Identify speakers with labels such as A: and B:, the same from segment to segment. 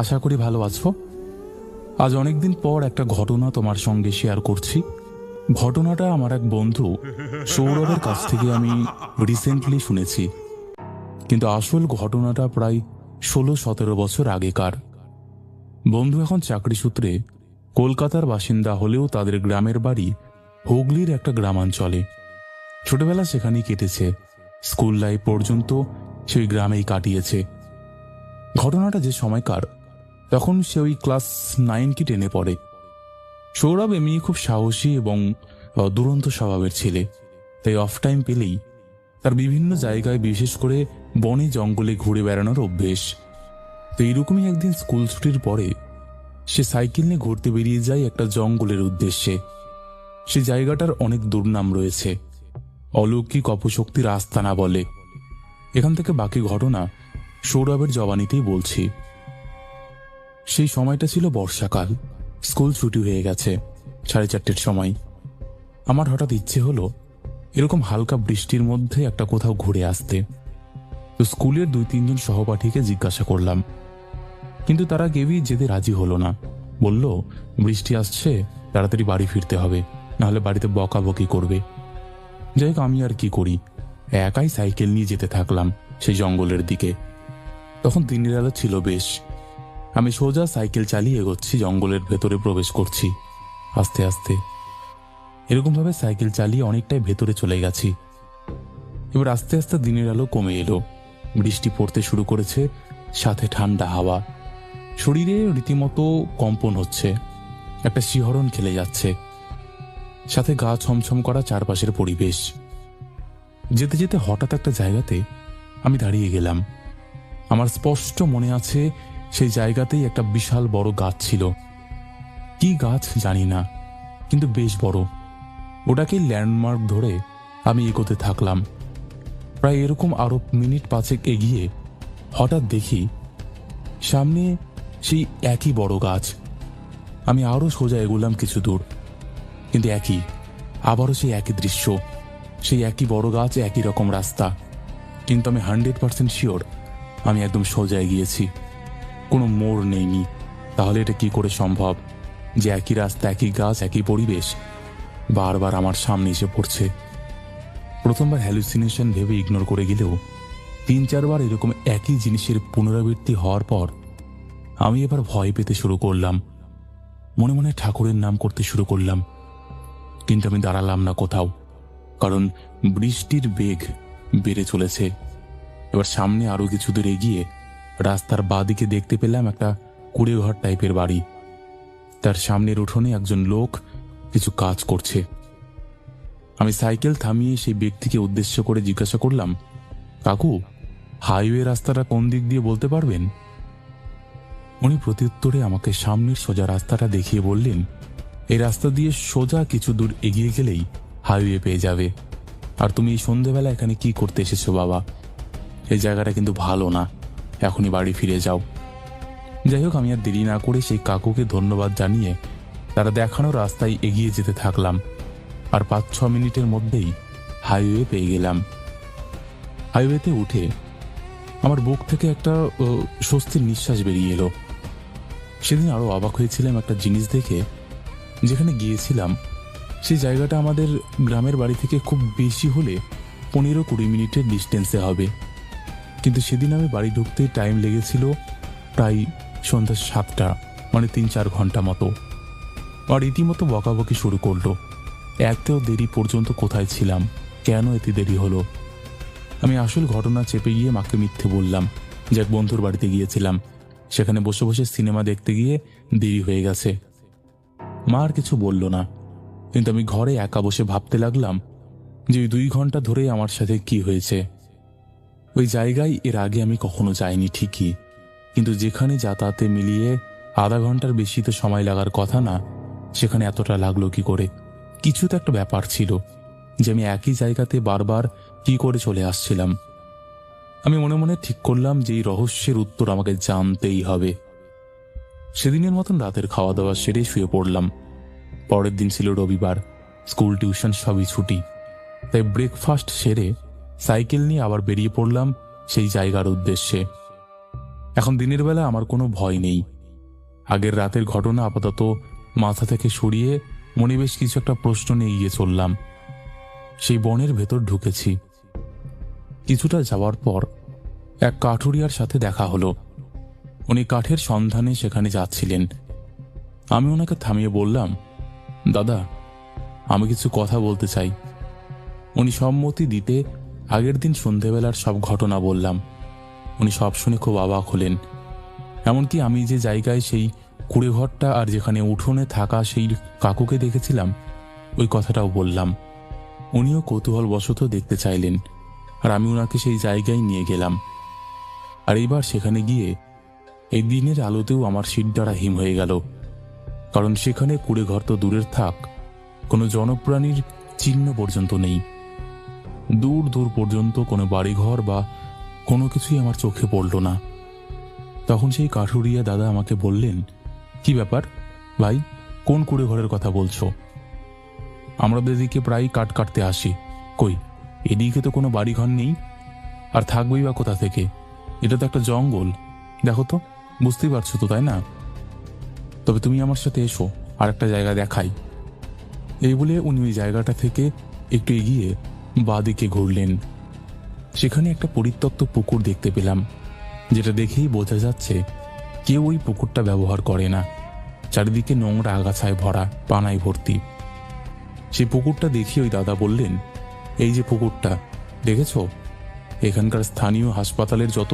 A: আশা করি ভালো আছো। আজ অনেকদিন পর একটা ঘটনা তোমার সঙ্গে শেয়ার করছি। ঘটনাটা আমার এক বন্ধু সৌরভের কাছ থেকে আমি রিসেন্টলি শুনেছি, কিন্তু আসল ঘটনাটা প্রায় 16-17 বছর আগেকার। বন্ধু এখন চাকরি সূত্রে কলকাতার বাসিন্দা হলেও তাদের গ্রামের বাড়ি হুগলির একটা গ্রামাঞ্চলে। ছোটবেলা সেখানেই কেটেছে, স্কুল লাইফ পর্যন্ত সেই গ্রামেই কাটিয়েছে। ঘটনাটা যে সময়কার, তখন সে ওই ক্লাস 9 কি 10-এ পড়ে। সৌরভ এমনি খুব সাহসী এবং দুরন্ত স্বভাবের ছেলে, তাই অফ টাইম পেলেই তার বিভিন্ন জায়গায়, বিশেষ করে বনে জঙ্গলে ঘুরে বেড়ানোর অভ্যেস। তো এইরকমই একদিন স্কুল ছুটির পরে সে সাইকেল নিয়ে ঘুরতে বেরিয়ে যায় একটা জঙ্গলের উদ্দেশ্যে। সে জায়গাটার অনেক দুর্নাম রয়েছে, অলৌকিক অপশক্তির আস্তানা বলে। এখান থেকে বাকি ঘটনা সৌরভের জবানিতেই বলছি। সেই সময়টা ছিল বর্ষাকাল, স্কুল ছুটি হয়ে গেছে 4:30-র সময়। আমার হঠাৎ ইচ্ছে হলো এরকম হালকা বৃষ্টির মধ্যে একটা কোথাও ঘুরে আসতে। তো স্কুলের 2-3 জন সহপাঠীকে জিজ্ঞাসা করলাম, কিন্তু তারা কেউই যেতে রাজি হলো না। বলল, বৃষ্টি আসছে, তাড়াতাড়ি বাড়ি ফিরতে হবে, নাহলে বাড়িতে বকাবকি করবে। যাই হোক, আমি আর কি করি, একাই সাইকেল নিয়ে যেতে থাকলাম সেই জঙ্গলের দিকে। তখন দিনের আলো ছিল বেশ। আমি সোজা সাইকেল চালিয়ে এগোচ্ছি, জঙ্গলের ভেতরে প্রবেশ করছি আস্তে আস্তে। এরকমভাবে সাইকেল চালিয়ে অনেকটাই ভেতরে চলে গেছি। এবার আস্তে আস্তে দিনের আলো কমে এলো, বৃষ্টি পড়তে শুরু করেছে, সাথে ঠান্ডা হাওয়া। শরীরে রীতিমতো কম্পন হচ্ছে, একটা শিহরণ খেলে যাচ্ছে, সাথে গা ছমছম করা চারপাশের পরিবেশ। যেতে যেতে হঠাৎ একটা জায়গাতে আমি দাঁড়িয়ে গেলাম। আমার স্পষ্ট মনে আছে, সেই জায়গাতেই একটা বিশাল বড় গাছ ছিল। কি গাছ জানি না, কিন্তু বেশ বড়। ওটাকে ল্যান্ডমার্ক ধরে আমি এগোতে থাকলাম। প্রায় এরকম আরো মিনিট 5 এগিয়ে হঠাৎ দেখি সামনে সেই একই বড় গাছ। আমি আরো সোজা এগোলাম কিছু দূর, কিন্তু আবারও সেই একই দৃশ্য, সেই একই বড় গাছ, একই রকম রাস্তা। কিন্তু আমি 100% শিওর আমি একদম সোজা এগিয়েছি, কোনো মোড় নেইনি। তাহলে এটা কি করে সম্ভব যে একই রাস্তা, একই গাছ, একই পরিবেশ বারবার আমার সামনে এসে পড়ছে? প্রথমবার হ্যালুসিনেশন ভেবে ইগনোর করে গেলেও 3-4 বার এরকম একই জিনিসের পুনরাবৃত্তি হওয়ার পর আমি এবার ভয় পেতে শুরু করলাম। মনে মনে ঠাকুরের নাম করতে শুরু করলাম, কিন্তু আমি দাঁড়ালাম না কোথাও, কারণ বৃষ্টির বেগ বেড়ে চলেছে। এবার সামনে আরো কিছু দূর এগিয়ে রাস্তার বাঁদিকে দেখতে পেলাম একটা কুড়েঘর টাইপের বাড়ি। তার সামনের উঠোনে একজন লোক কিছু কাজ করছে। আমি সাইকেল থামিয়ে সেই ব্যক্তিকে উদ্দেশ্য করে জিজ্ঞাসা করলাম, কাকু, হাইওয়ে রাস্তাটা কোন দিক দিয়ে বলতে পারবেন? উনি প্রত্যুত্তরে আমাকে সামনের সোজা রাস্তাটা দেখিয়ে বললেন, এই রাস্তা দিয়ে সোজা কিছু দূর এগিয়ে গেলেই হাইওয়ে পেয়ে যাবে। আর তুমি এই সন্ধেবেলা এখানে কি করতে এসেছো বাবা? এই জায়গাটা কিন্তু ভালো না, এখনই বাড়ি ফিরে যাও। যাই হোক, আমি আর দেরি না করে সেই কাকুকে ধন্যবাদ জানিয়ে তারা দেখানো রাস্তায় এগিয়ে যেতে থাকলাম। আর 5-6 মিনিটের মধ্যেই হাইওয়ে পেয়ে গেলাম। হাইওয়েতে উঠে আমার বুক থেকে একটা স্বস্তির নিঃশ্বাস বেরিয়ে এলো। সেদিন আরো অবাক হয়েছিলাম একটা জিনিস দেখে। যেখানে গিয়েছিলাম সেই জায়গাটা আমাদের গ্রামের বাড়ি থেকে খুব বেশি হলে 15-20 মিনিটের ডিস্টেন্সে হবে, কিন্তু সেদিন আমি বাড়ি ঢুকতে টাইম লেগেছিল প্রায় সন্ধ্যা 7টা, মানে 3-4 ঘন্টা মতো। আর রীতিমতো বকাবকি শুরু করলো, একটাও দেরি পর্যন্ত কোথায় ছিলাম, কেন এত দেরি হলো। আমি আসল ঘটনা চেপে গিয়ে মাকে মিথ্যে বললাম যে এক বন্ধুর বাড়িতে গিয়েছিলাম, সেখানে বসে বসে সিনেমা দেখতে গিয়ে দেরি হয়ে গেছে। মা আর কিছু বলল না, কিন্তু আমি ঘরে একা বসে ভাবতে লাগলাম যে ওই 2 ঘন্টা ধরে আমার সাথে কি হয়েছে। ওই জায়গায় এর আগে আমি কখনো যাইনি ঠিকই, কিন্তু যেখানে যাতায়াতে মিলিয়ে আধা ঘন্টার বেশি তো সময় লাগার কথা না, সেখানে এতটা লাগলো কি করে? কিছু তো একটা ব্যাপার ছিল যে আমি একই জায়গাতে বারবার কি করে চলে আসছিলাম। আমি মনে মনে ঠিক করলাম যে এই রহস্যের উত্তর আমাকে জানতেই হবে। সেদিনের মতন রাতের খাওয়া দাওয়া সেরে শুয়ে পড়লাম। পরের দিন ছিল রবিবার, স্কুল টিউশন সবই ছুটি। তাই ব্রেকফাস্ট সেরে সাইকেল নিয়ে আবার বেরিয়ে পড়লাম সেই জায়গার উদ্দেশ্যে। এখন দিনের বেলা আমার কোনো ভয় নেই। আগের রাতের ঘটনা আপাতত মাথা থেকে সরিয়ে মনে বেশ কিছু একটা প্রশ্ন নিয়ে এগিয়ে চললাম। সেই বনের ভেতর ঢুকেছি। কিছুটা যাওয়ার পর এক কাঠুরিয়ার সাথে দেখা হলো। উনি কাঠের সন্ধানে সেখানে যাচ্ছিলেন। আমি ওনাকে থামিয়ে বললাম, দাদা, আমি কিছু কথা বলতে চাই। উনি সম্মতি দিতে আগের দিন সন্ধেবেলার সব ঘটনা বললাম। উনি সব শুনে খুব অবাক হলেন। এমনকি আমি যে জায়গায় সেই কুড়েঘরটা আর যেখানে উঠোনে থাকা সেই কাকুকে দেখেছিলাম ওই কথাটাও বললাম। উনিও কৌতূহলবশত দেখতে চাইলেন, আর আমি ওনাকে সেই জায়গায় নিয়ে গেলাম। আর এইবার সেখানে গিয়ে এই দিনের আলোতেও আমার শিরদাঁড়া হিম হয়ে গেল। কারণ সেখানে কুড়েঘর তো দূরের থাক, কোনো জনপ্রাণীর চিহ্ন পর্যন্ত নেই। দূর দূর পর্যন্ত কোনো বাড়িঘর বা কোনো কিছুই আমার চোখে পড়ল না। তখন সেই কাঠুরিয়া দাদা আমাকে বললেন, কি ব্যাপার ভাই, কোন কুড়েঘরের কথা বলছো? আমরা এদিকে প্রায় কাঠ কাটতে আসি, কই এদিকে তো কোনো বাড়িঘর নেই, আর থাকবেই বা কোথা থেকে? এটা তো একটা জঙ্গল, দেখো তো, বুঝতেই পারছো তো, তাই না? তবে তুমি আমার সাথে এসো, আর একটা জায়গা দেখাই। এই বলে উনি ওই জায়গাটা থেকে একটু এগিয়ে বাঁদিকে ঘুরলেন। সেখানে একটা পরিত্যক্ত পুকুর দেখতে পেলাম, যেটা দেখেই বোঝা যাচ্ছে কেউ ওই পুকুরটা ব্যবহার করে না। চারিদিকে নোংরা আগাছায় ভরা, পানায় ভর্তি। সেই পুকুরটা দেখি ওই দাদা বললেন, এই যে পুকুরটা দেখেছো, এখানকার স্থানীয় হাসপাতালের যত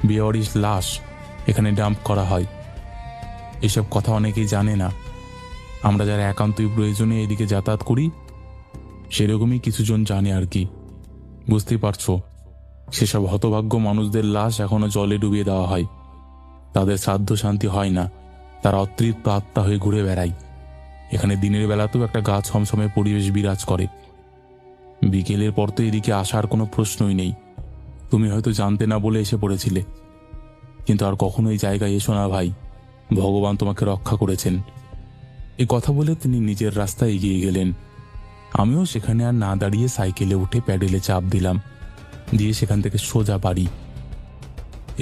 A: বেওয়ারিশ লাশ এখানে ডাম্প করা হয়। এসব কথা অনেকেই জানে না। আমরা যারা একান্তই প্রয়োজনে এদিকে যাতায়াত করি সেরকমই কিছুজন জানে আর কি। বুঝতেই পারছো, সেসব হতভাগ্য মানুষদের লাশ এখনো জলে ডুবিয়ে দেওয়া হয়। তাদের শ্রাদ্ধ শান্তি হয় না, তারা অতৃপ্ত আত্মা হয়ে ঘুরে বেড়ায়। এখানে দিনের বেলাতেও একটা গা ছমছমে পরিবেশ বিরাজ করে। বিকেলের পর তো এদিকে আসার কোনো প্রশ্নই নেই। তুমি হয়তো জানতে না বলে এসে পড়েছিলে, কিন্তু আর কখনো এই জায়গায় এসো না ভাই, ভগবান তোমাকে রক্ষা করেছেন। এই কথা বলে তিনি নিজের রাস্তায় এগিয়ে গেলেন। আমিও সেখানে আর না দাঁড়িয়ে সাইকেলে উঠে প্যাডেলে চাপ দিলাম, দিয়ে সেখান থেকে সোজা বাড়ি।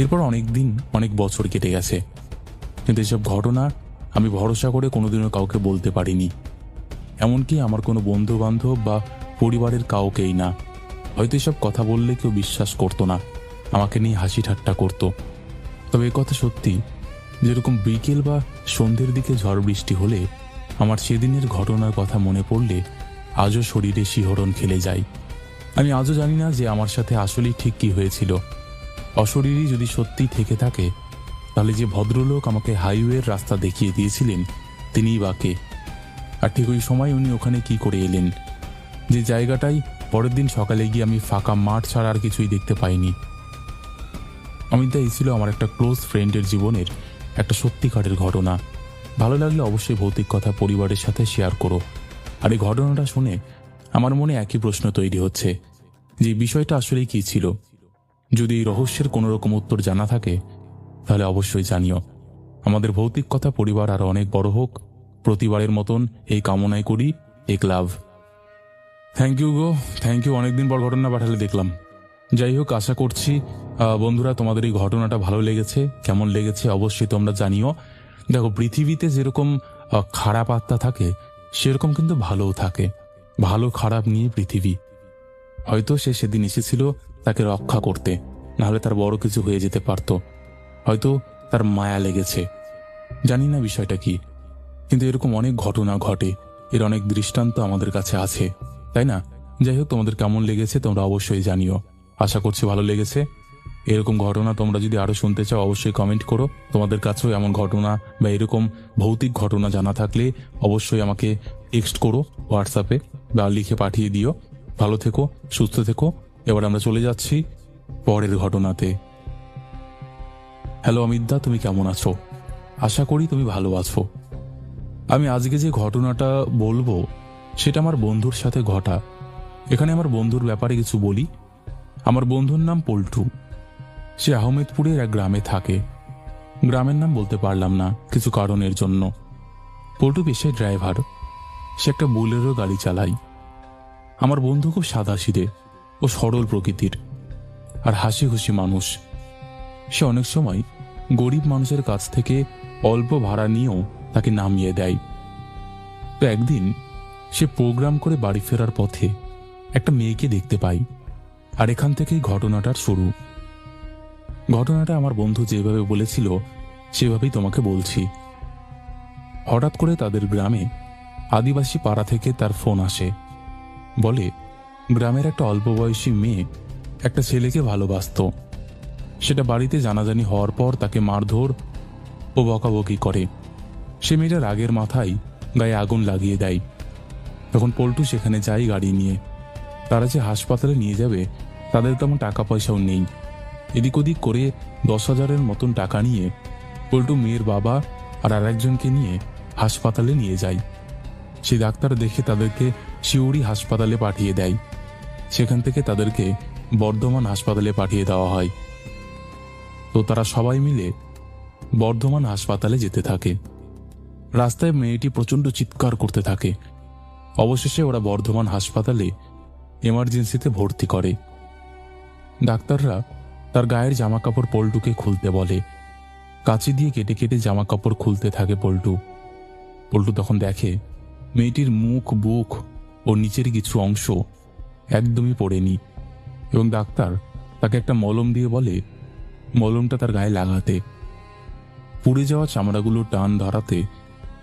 A: এরপর অনেক দিন, অনেক বছর কেটে গেছে, কিন্তু এসব ঘটনা আমি ভরসা করে কোনোদিনও কাউকে বলতে পারিনি। এমনকি আমার কোনো বন্ধু বান্ধব বা পরিবারের কাউকেই না। হয়তো এসব কথা বললে কেউ বিশ্বাস করতো না, আমাকে নিয়ে হাসি ঠাট্টা করতো। তবে এ কথা সত্যি, যেরকম বিকেল বা সন্ধ্যের দিকে ঝড় বৃষ্টি হলে আমার সেদিনের ঘটনার কথা মনে পড়লে আজও শরীরে শিহরণ খেলে যায়। আমি আজও জানি না যে আমার সাথে আসলেই ঠিক কি হয়েছিল। অশরীরই যদি সত্যি থেকে থাকে, তাহলে যে ভদ্রলোক আমাকে হাইওয়ের রাস্তা দেখিয়ে দিয়েছিলেন তিনিই বা কে? আর ঠিক ওই সময় উনি ওখানে কি করে এলেন, যে জায়গাটাই পরের দিন সকালে গিয়ে আমি ফাঁকা মাঠ ছাড়া আর কিছুই দেখতে পাইনি। অমিতা, এই ছিল আমার একটা ক্লোজ ফ্রেন্ডের জীবনের একটা সত্যিকারের ঘটনা। ভালো লাগলে অবশ্যই ভৌতিক কথা পরিবারের সাথে শেয়ার করো। আর এই ঘটনাটা শুনে আমার মনে একই প্রশ্ন তৈরি হচ্ছে যে বিষয়টা আসলেই কি ছিল। যদি এই রহস্যের কোনো রকম উত্তর জানা থাকে তাহলে অবশ্যই জানিও। আমাদের ভৌতিক কথা পরিবার আরো অনেক বড় হোক, প্রতিবারের মতন এই কামনাই করি। এক লাভ। থ্যাংক ইউ গো, থ্যাংক ইউ। অনেকদিন পর ঘটনা পাঠালে দেখলাম। যাই হোক, আশা করছি বন্ধুরা তোমাদের এই ঘটনাটা ভালো লেগেছে। কেমন লেগেছে অবশ্যই তোমরা জানিও। দেখো, পৃথিবীতে যেরকম খারাপ আত্মা থাকে সেরকম কিন্তু ভালোও থাকে। ভালো খারাপ নিয়ে পৃথিবী। হয়তো সে সেদিন এসেছিল তাকে রক্ষা করতে, নাহলে তার বড় কিছু হয়ে যেতে পারত। হয়তো তার মায়া লেগেছে, জানি না বিষয়টা কি, কিন্তু এরকম অনেক ঘটনা ঘটে, এর অনেক দৃষ্টান্ত আমাদের কাছে আছে, তাই না? যাই হোক, তোমাদের কেমন লেগেছে তোমরা অবশ্যই জানিও। আশা করছি ভালো লেগেছে। এরকম ঘটনা তোমরা যদি আরো শুনতে চাও অবশ্যই কমেন্ট করো। তোমাদের কাছেও এমন ঘটনা বা এরকম ভৌতিক ঘটনা জানা থাকলে অবশ্যই আমাকে টেক্সট করো হোয়াটসঅ্যাপে বা লিখে পাঠিয়ে দিও। ভালো থেকো, সুস্থ থেকো। এবার আমরা চলে যাচ্ছি পরের ঘটনাতে। হ্যালো অমিতদা, তুমি কেমন আছো? আশা করি তুমি ভালো আছো। আমি আজকে যে ঘটনাটা বলবো সেটা আমার বন্ধুর সাথে ঘটা। এখানে আমার বন্ধুর ব্যাপারে কিছু বলি। আমার বন্ধুর নাম পল্টু। সে আহমেদপুরের এক গ্রামে থাকে। গ্রামের নাম বলতে পারলাম না কিছু কারণের জন্য। পল্টু পেশায় ড্রাইভার। সে একটা বোলেরো গাড়ি চালায়। আমার বন্ধু খুব সাদাসিধে ও সরল প্রকৃতির আর হাসি খুশি মানুষ। সে অনেক সময় গরিব মানুষের কাছ থেকে অল্প ভাড়া নিয়েও তাকে নামিয়ে দেয়। তো একদিন সে প্রোগ্রাম করে বাড়ি ফেরার পথে একটা মেয়েকে দেখতে পাই, আর এখান থেকেই ঘটনাটার শুরু। ঘটনাটা আমার বন্ধু যেভাবে বলেছিল সেভাবেই তোমাকে বলছি। হঠাৎ করে তাদের গ্রামে আদিবাসী পাড়া থেকে তার ফোন আসে। বলে গ্রামের একটা অল্প বয়সী মেয়ে একটা ছেলেকে ভালোবাসতো। সেটা বাড়িতে জানাজানি হওয়ার পর তাকে মারধর ও বকাবকি করে। সে মেয়েটা রাগের মাথায় গায়ে আগুন লাগিয়ে দেয়। তখন পল্টু সেখানে যায় গাড়ি নিয়ে। তারা যে হাসপাতালে নিয়ে যাবে তাদের তেমন টাকা পয়সাও নেই। এদিক ওদিক করে 10,000-এর মতন টাকা নিয়ে পল্টু মেয়ের বাবা আর আরেকজনকে নিয়ে হাসপাতালে নিয়ে যায়। সেই ডাক্তার দেখে তাদেরকে শিউরি হাসপাতালে পাঠিয়ে দেয়। সেখান থেকে তাদেরকে বর্ধমান হাসপাতালে পাঠিয়ে দেওয়া হয়। তো তারা সবাই মিলে বর্ধমান হাসপাতালে যেতে থাকে। রাস্তায় মেয়েটি প্রচণ্ড চিৎকার করতে থাকে। অবশেষে ওরা বর্ধমান হাসপাতালে এমার্জেন্সিতে ভর্তি করে। ডাক্তাররা তার গায়ের জামা কাপড় পল্টুকে খুলতে বলে। কাঁচি দিয়ে কেটে কেটে জামা কাপড় খুলতে থাকে পল্টু। পল্টু তখন দেখে মেয়েটির মুখ, বুক ও নিচের কিছু অংশ একদমই পড়েনি, এবং ডাক্তার তাকে একটা মলম দিয়ে বলে মলমটা তার গায়ে লাগাতে। পুড়ে যাওয়া চামড়াগুলো টান ধরাতে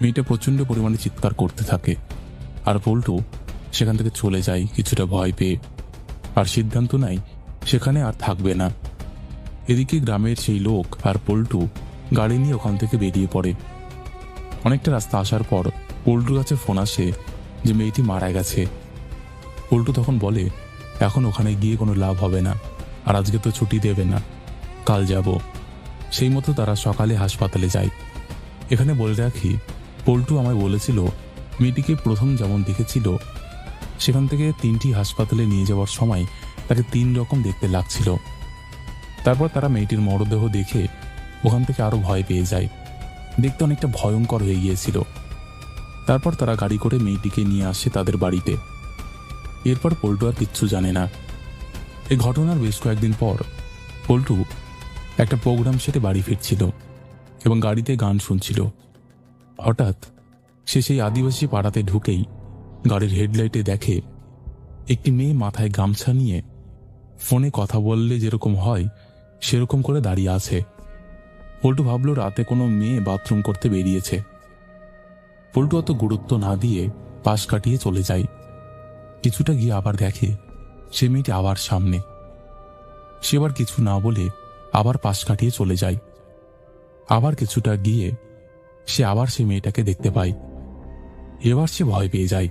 A: মেয়েটা প্রচণ্ড পরিমাণে চিৎকার করতে থাকে। আর পল্টু সেখান থেকে চলে যায় কিছুটা ভয় পেয়ে, আর সিদ্ধান্ত নেয় সেখানে আর থাকবে না। এদিকে গ্রামের সেই লোক আর পল্টু গাড়ি নিয়ে ওখান থেকে বেরিয়ে পড়ে। অনেকটা রাস্তা আসার পর পল্টুর কাছে ফোন আসে যে মেয়েটি মারা গেছে। পল্টু তখন বলে এখন ওখানে গিয়ে কোনো লাভ হবে না, আর আজকে তো ছুটি দেবে না, কাল যাব। সেই মতো তারা সকালে হাসপাতালে যায়। এখানে বলে রাখি, পল্টু আমায় বলেছিল মেয়েটিকে প্রথম যেমন দেখেছিল সেখান থেকে 3টি হাসপাতালে নিয়ে যাওয়ার সময় তাকে 3 রকম দেখতে লাগছিল। তারপর তারা মেয়েটির মরদেহ দেখে ওখান থেকে আরো ভয় পেয়ে যায়। দেখতে অনেকটা ভয়ঙ্কর হয়ে গিয়েছিল। তারপর তারা গাড়ি করে মেয়েটিকে নিয়ে আসে তাদের বাড়িতে। এরপর পল্টু আর কিচ্ছু জানে না। এই ঘটনার বেশ কয়েকদিন পর পল্টু একটা প্রোগ্রাম সেরে বাড়ি ফিরছিল এবং গাড়িতে গান শুনছিল। হঠাৎ সে সেই আদিবাসী পাড়াতে ঢুকেই গাড়ির হেডলাইটে দেখে একটি মেয়ে মাথায় গামছা নিয়ে ফোনে কথা বললে যেরকম হয় সেরকম করে দাঁড়িয়ে আছে। পল্টু ভাবল রাতে কোনো মেয়ে বাথরুম করতে বেরিয়েছে। পল্টু অত গুরুত্ব না দিয়ে পাশ কাটিয়ে চলে যায়। কিছুটা গিয়ে আবার দেখে সে মেয়েটি আবার সামনে। সে আবার কিছু না বলে আবার পাশ কাটিয়ে চলে যায়। আবার কিছুটা গিয়ে সে আবার সে মেয়েটাকে দেখতে পায়। এবার সে ভয় পেয়ে যায়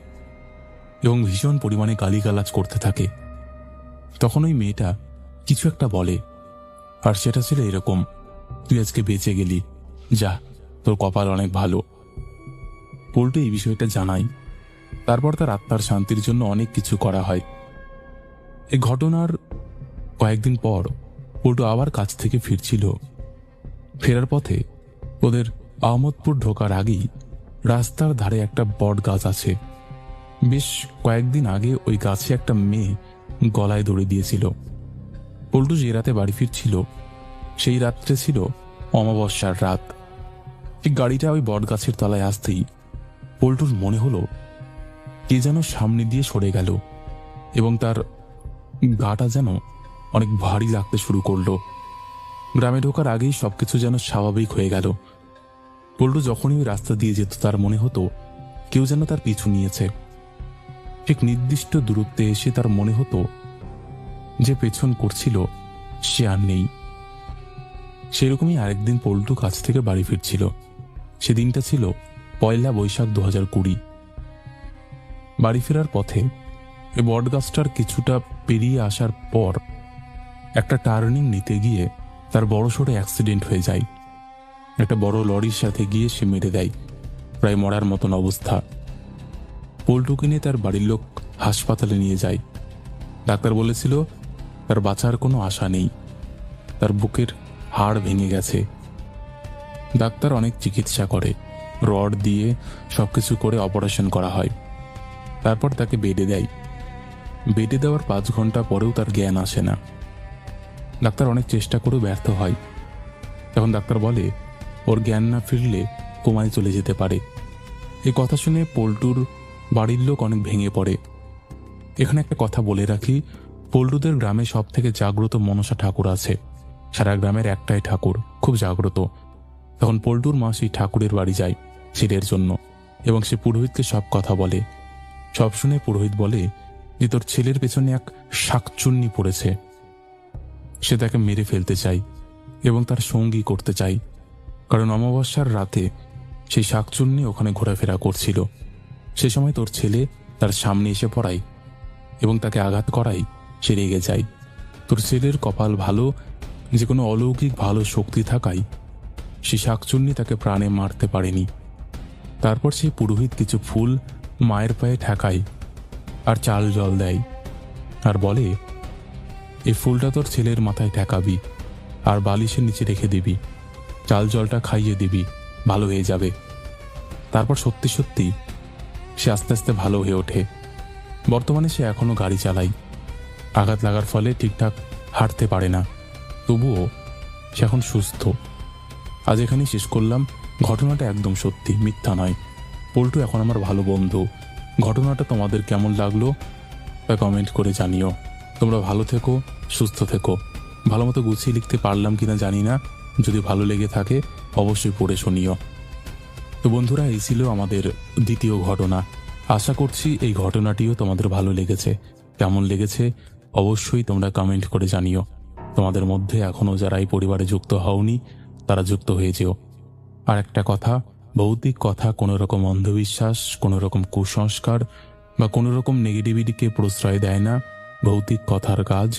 A: এবং ভীষণ পরিমাণে গালিগালাজ করতে থাকে। তখন ওই মেয়েটা কিছু একটা বলে, আর সেটা ছিল এরকম, তুই আজকে বেঁচে গেলি, যা, তোর কপাল অনেক ভালো। পল্টু এই বিষয়টা জানাই। তারপর তার আত্মার শান্তির জন্য অনেক কিছু করা হয়। এই ঘটনার কয়েকদিন পর পল্টু আবার কাজ থেকে ফিরছিল। ফেরার পথে ওদের আহমদপুর ঢোকার আগেই রাস্তার ধারে একটা বট গাছ আছে। বেশ কয়েকদিন আগে ওই গাছে একটা মেয়ে গলায় দড়ি দিয়েছিল। পল্টু যে রাতে বাড়ি ফিরছিল সেই রাত্রে ছিল অমাবস্যার রাত। ঠিক গাড়িটা ওই বট গাছের তলায় আসতেই পল্টুর মনে হলো কে যেন সামনে দিয়ে সরে গেল এবং তার গাটা যেন অনেক ভারী লাগতে শুরু করলো। গ্রামে ঢোকার আগেই সবকিছু যেন স্বাভাবিক হয়ে গেল। পল্টু যখনই ওই রাস্তা দিয়ে যেত তার মনে হতো কেউ যেন তার পিছু নিয়েছে। ঠিক নির্দিষ্ট দূরত্বে এসে তার মনে হতো যে পেছন করছিল সে আর নেই। সেরকমই আরেকদিন পল্টু কাছ থেকে বাড়ি ফিরছিল। সেদিনটা ছিল 1 বৈশাখ 2020। বাড়ি ফেরার পথে এই বটগাছটার কিছুটা পেরিয়ে আসার পর একটা টার্নিং নিতে গিয়ে তার বড়সড় অ্যাক্সিডেন্ট হয়ে যায়। একটা বড় লরির সাথে গিয়ে সে মেরে দেয়, প্রায় মরার মতন অবস্থা। পল্টুকে নিয়ে তার বাড়ির লোক হাসপাতালে নিয়ে যায়। ডাক্তার বলেছিল তার বাঁচার কোনো আশা নেই, তার বুকের হাড় ভেঙে গেছে। ডাক্তার অনেক চিকিৎসা করে, রড দিয়ে সবকিছু করে অপারেশন করা হয়। তারপর তাকে বেডে দেয়। বেডে দেওয়ার 5 ঘন্টা পরেও তার জ্ঞান আসে না। ডাক্তার অনেক চেষ্টা করেও ব্যর্থ হয়। তখন ডাক্তার বলে ওর জ্ঞান না ফিরলে কোমায় চলে যেতে পারে। এই কথা শুনে পল্টুর বাড়ির লোক অনেক ভেঙে পড়ে। এখানে একটা কথা বলে রাখি, পল্টুদের গ্রামে সব থেকে জাগ্রত মনসা ঠাকুর আছে। সারা গ্রামের একটাই ঠাকুর, খুব জাগ্রত। তখন পল্টুর মা সেই ঠাকুরের বাড়ি যায় ছেলের জন্য, এবং সে পুরোহিতকে সব কথা বলে। সব শুনে পুরোহিত বলে যে তোর ছেলের পেছনে এক শাকচুন্নি পড়েছে, সে তাকে মেরে ফেলতে চাই এবং তার সঙ্গী করতে চাই, কারণ অমাবস্যার রাতে সেই শাকচুন্নি ওখানে ঘোরাফেরা করছিল। সে সময় তোর ছেলে তার সামনে এসে পড়ায় এবং তাকে আঘাত করাই সে রেগে যায়। তোর ছেলের কপাল ভালো যে কোনো অলৌকিক ভালো শক্তি থাকায় সে শাকচুন্নি তাকে প্রাণে মারতে পারেনি। তারপর সেই পুরোহিত কিছু ফুল মায়ের পায়ে ঠেকায় আর চাল জল দেয়, আর বলে এই ফুলটা তোর ছেলের মাথায় ঠেকাবি আর বালিশের নিচে রেখে দিবি, চাল জলটা খাইয়ে দিবি, ভালো হয়ে যাবে। তারপর সত্যি সত্যি সে আস্তে আস্তে ভালো হয়ে ওঠে। বর্তমানে সে এখনো গাড়ি চালায়। আঘাত লাগার ফলে ঠিকঠাক হাঁটতে পারে না, তবুও সে এখন সুস্থ। আজ এখানেই শেষ করলাম। ঘটনাটা একদম সত্যি, মিথ্যা নয়। পল্টু এখন আমার ভালো বন্ধু। ঘটনাটা তোমাদের কেমন লাগলো তা কমেন্ট করে জানিও। তোমরা ভালো থেকো, সুস্থ থেকো। ভালো মতো গুছিয়ে লিখতে পারলাম কিনা জানি না, যদি ভালো লেগে থাকে অবশ্যই পড়ে শুনিও। তো বন্ধুরা, এই ছিল আমাদের দ্বিতীয় ঘটনা। আশা করছি এই ঘটনাটিও তোমাদের ভালো লেগেছে। কেমন লেগেছে অবশ্যই তোমরা কমেন্ট করে জানিও। তোমাদের মধ্যে এখনও যারা এই পরিবারে যুক্ত হওনি তারা যুক্ত হয়ে যেও। আর একটা কথা, ভৌতিক কথা কোনো রকম অন্ধবিশ্বাস, কোনো রকম কুসংস্কার বা কোনো রকম নেগেটিভিটিকে প্রশ্রয় দেয় না। ভৌতিক কথার কাজ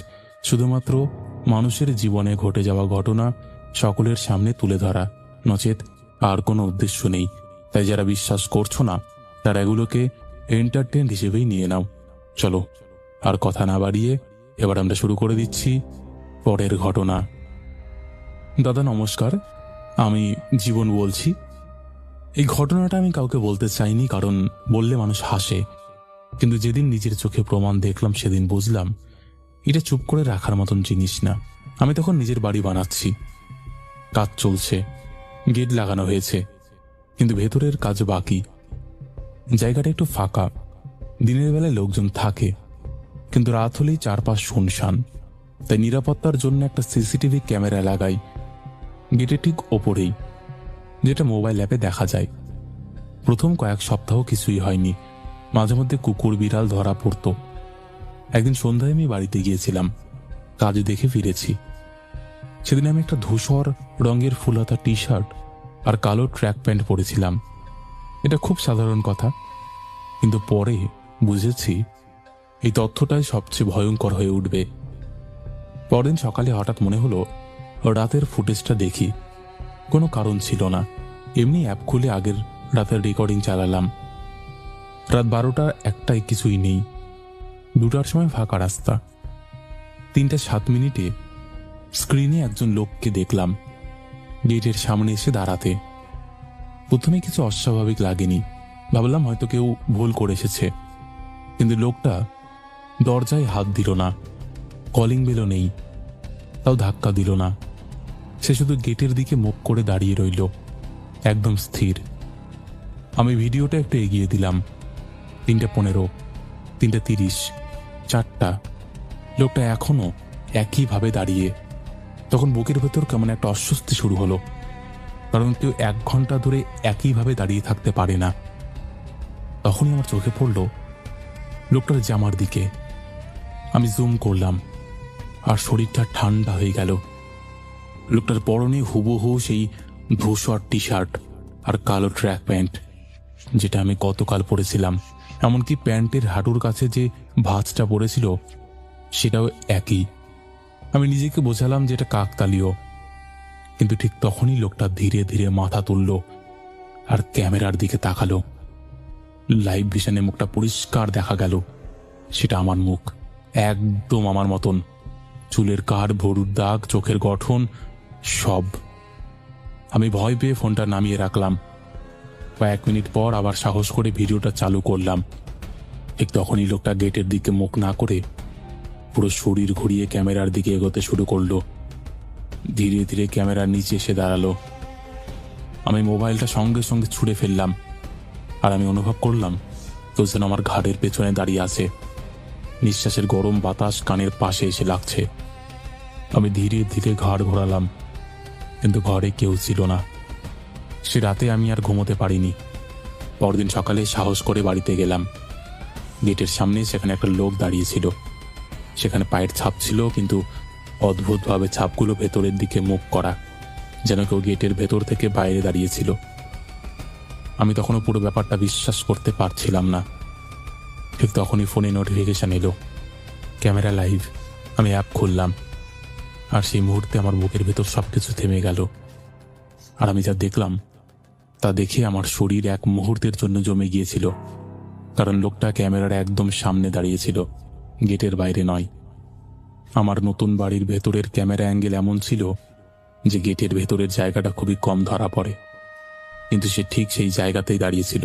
A: শুধুমাত্র মানুষের জীবনে ঘটে যাওয়া ঘটনা সকলের সামনে তুলে ধরা, নচেত আর কোনো উদ্দেশ্য নেই। তাই যারা বিশ্বাস করছো না তারা এগুলোকে এন্টারটেইন হিসেবেই নিয়ে নাও। চলো আর কথা না বাড়িয়ে এবার আমরা শুরু করে দিচ্ছি পরের ঘটনা। দাদা নমস্কার, আমি জীবন বলছি। এই ঘটনাটা আমি কাউকে বলতে চাইনি, কারণ বললে মানুষ হাসে। কিন্তু যেদিন নিজের চোখে প্রমাণ দেখলাম সেদিন বুঝলাম এটা চুপ করে রাখার মতন জিনিস না। আমি তখন নিজের বাড়ি বানাচ্ছি, কাজ চলছে, গেট লাগানো হয়েছে, কিন্তু ভেতরের কাজ বাকি। জায়গাটা একটু ফাঁকা, দিনের বেলায় লোকজন থাকে, কিন্তু রাত হলেই চারপাশ শুনশান। তাই নিরাপত্তার জন্য একটা সিসিটিভি ক্যামেরা লাগাই গেটের ঠিক ওপরেই, যেটা মোবাইল অ্যাপে দেখা যায়। প্রথম কয়েক সপ্তাহ কিছুই হয়নি, মাঝে মধ্যে কুকুর বিড়াল ধরা পড়তো। একদিন সন্ধ্যায় আমি বাড়িতে গিয়েছিলাম, কাজ দেখে ফিরেছি। সেদিন আমি একটা ধূসর রঙের ফুলহাতা টি শার্ট আর কালো ট্র্যাক প্যান্ট পরেছিলাম। এটা খুব সাধারণ কথা, কিন্তু পরে বুঝেছি এই তথ্যটাই সবচেয়ে ভয়ঙ্কর হয়ে উঠবে। পরদিন সকালে হঠাৎ মনে হলো রাতের ফুটেজটা দেখি। কোনো কারণ ছিল না, এমনি অ্যাপ খুলে আগের রাতের রেকর্ডিং চালালাম। রাত 12টা 1টায় কিছুই নেই। 2টার সময় ফাঁকা রাস্তা। 3:07 স্ক্রিনে একজন লোককে দেখলাম গেটের সামনে এসে দাঁড়াতে। প্রথমে কিছু অস্বাভাবিক লাগেনি, ভাবলাম হয়তো কেউ ভুল করে এসেছে। কিন্তু লোকটা দরজায় হাত দিল না, কলিং বেলও নেই, তাও ধাক্কা দিল না। সে শুধু গেটের দিকে মুখ করে দাঁড়িয়ে রইল, একদম স্থির। আমি ভিডিওটা একটু এগিয়ে দিলাম। 3:15, 3:30, 4টা। লোকটা এখনো একইভাবে দাঁড়িয়ে। তখন বুকের ভেতর কেমন একটা অস্বস্তি শুরু হলো, কারণ কেউ 1 ঘন্টা ধরে একইভাবে দাঁড়িয়ে থাকতে পারে না। তখনই আমার চোখে পড়ল লোকটার জামার দিকে। আমি জুম করলাম আর শরীরটা ঠান্ডা হয়ে গেল। লোকটার পরনে হুবহু সেই ধূসর টি শার্ট আর কালো ট্র্যাক প্যান্ট, যেটা আমি গতকাল পরেছিলাম। এমনকি প্যান্টের হাঁটুর কাছে যে ভাঁজটা পড়েছিল সেটাও একই। আমি নিজেকে বোঝালাম যে এটা কাকতালীয়, কিন্তু ঠিক তখনই লোকটা ধীরে ধীরে মাথা তুলল আর ক্যামেরার দিকে তাকালো। লাইভ ভিশনে মুখটা পরিষ্কার দেখা গেল। সেটা আমার মুখ, একদম আমার মতন। চুলের কাট, ভরুর দাগ, চোখের গঠন সব। আমি ভয় পেয়ে ফোনটা নামিয়ে রাখলাম। কয়েক মিনিট পর আবার সাহস করে ভিডিওটা চালু করলাম। ঠিক তখনই লোকটা গেটের দিকে মুখ না করে পুরো শরীর ঘুরিয়ে ক্যামেরার দিকে এগোতে শুরু করলো। ধীরে ধীরে ক্যামেরার নিচে এসে দাঁড়ালো। আমি মোবাইলটা সঙ্গে সঙ্গে ছুঁড়ে ফেললাম, আর আমি অনুভব করলাম কেউ যেন আমার ঘাড়ের পেছনে দাঁড়িয়ে আছে। নিঃশ্বাসের গরম বাতাস কানের পাশে এসে লাগছে। আমি ধীরে ধীরে ঘাড় ঘোরালাম, কিন্তু ঘরে কেউ ছিল না। সে রাতে আমি আর ঘুমোতে পারিনি। পরদিন সকালে সাহস করে বাড়িতে গেলাম। গেটের সামনে সেখানে একটা লোক দাঁড়িয়েছিল। সেখানে পায়ের ছাপ ছিল, কিন্তু অদ্ভুতভাবে ছাপগুলো ভেতরের দিকে মুখ করা, যেন কেউ গেটের ভেতর থেকে বাইরে দাঁড়িয়েছিল। আমি তখনও পুরো ব্যাপারটা বিশ্বাস করতে পারছিলাম না। ঠিক তখনই ফোনে নোটিফিকেশন এলো, ক্যামেরা লাইভ। আমি অ্যাপ খুললাম, আর সেই মুহূর্তে আমার বুকের ভেতর সবকিছু থেমে গেল। আর আমি যা দেখলাম তা দেখে আমার শরীর এক মুহূর্তের জন্য জমে গিয়েছিল। কারণ লোকটা ক্যামেরার একদম সামনে দাঁড়িয়েছিল, গেটের বাইরে নয়। আমার নতুন বাড়ির ভেতরের ক্যামেরা অ্যাঙ্গেল এমন ছিল যে গেটের ভেতরের জায়গাটা খুবই কম ধরা পড়ে, কিন্তু সে ঠিক সেই জায়গাতেই দাঁড়িয়েছিল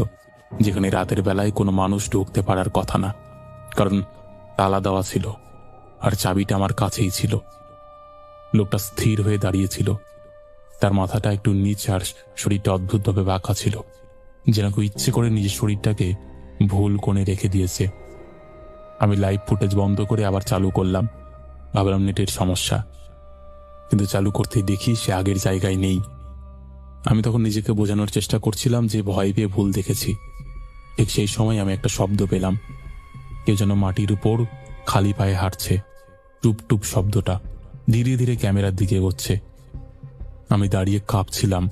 A: যেখানে রাতের বেলায় কোনো মানুষ ঢুকতে পারার কথা না, কারণ তালা দেওয়া ছিল আর চাবিটা আমার কাছেই ছিল। লোকটা স্থির হয়ে দাঁড়িয়েছিল, তার মাথাটা একটু নিচ আর শরীরটা অদ্ভুতভাবে বাঁকা ছিল, যেন কেউ ইচ্ছে করে নিজের শরীরটাকে ভুল কোণে রেখে দিয়েছে। আমি লাইভ ফুটেজ বন্ধ করে আবার চালু করলাম। ভাবলাম নেটের সমস্যা, কিন্তু চালু করতে দেখি সে আগের জায়গায় নেই। আমি তখন নিজেকে বোঝানোর চেষ্টা করছিলাম যে ভয় পেয়ে ভুল দেখেছি। ঠিক সেই সময় আমি একটা শব্দ পেলাম, কেউ যেন মাটির উপর খালি পায়ে হাঁটছে। টুপ টুপ শব্দটা ধীরে ধীরে ক্যামেরার দিকে এগোচ্ছে। আমি দাঁড়িয়ে কাঁপছিলাম।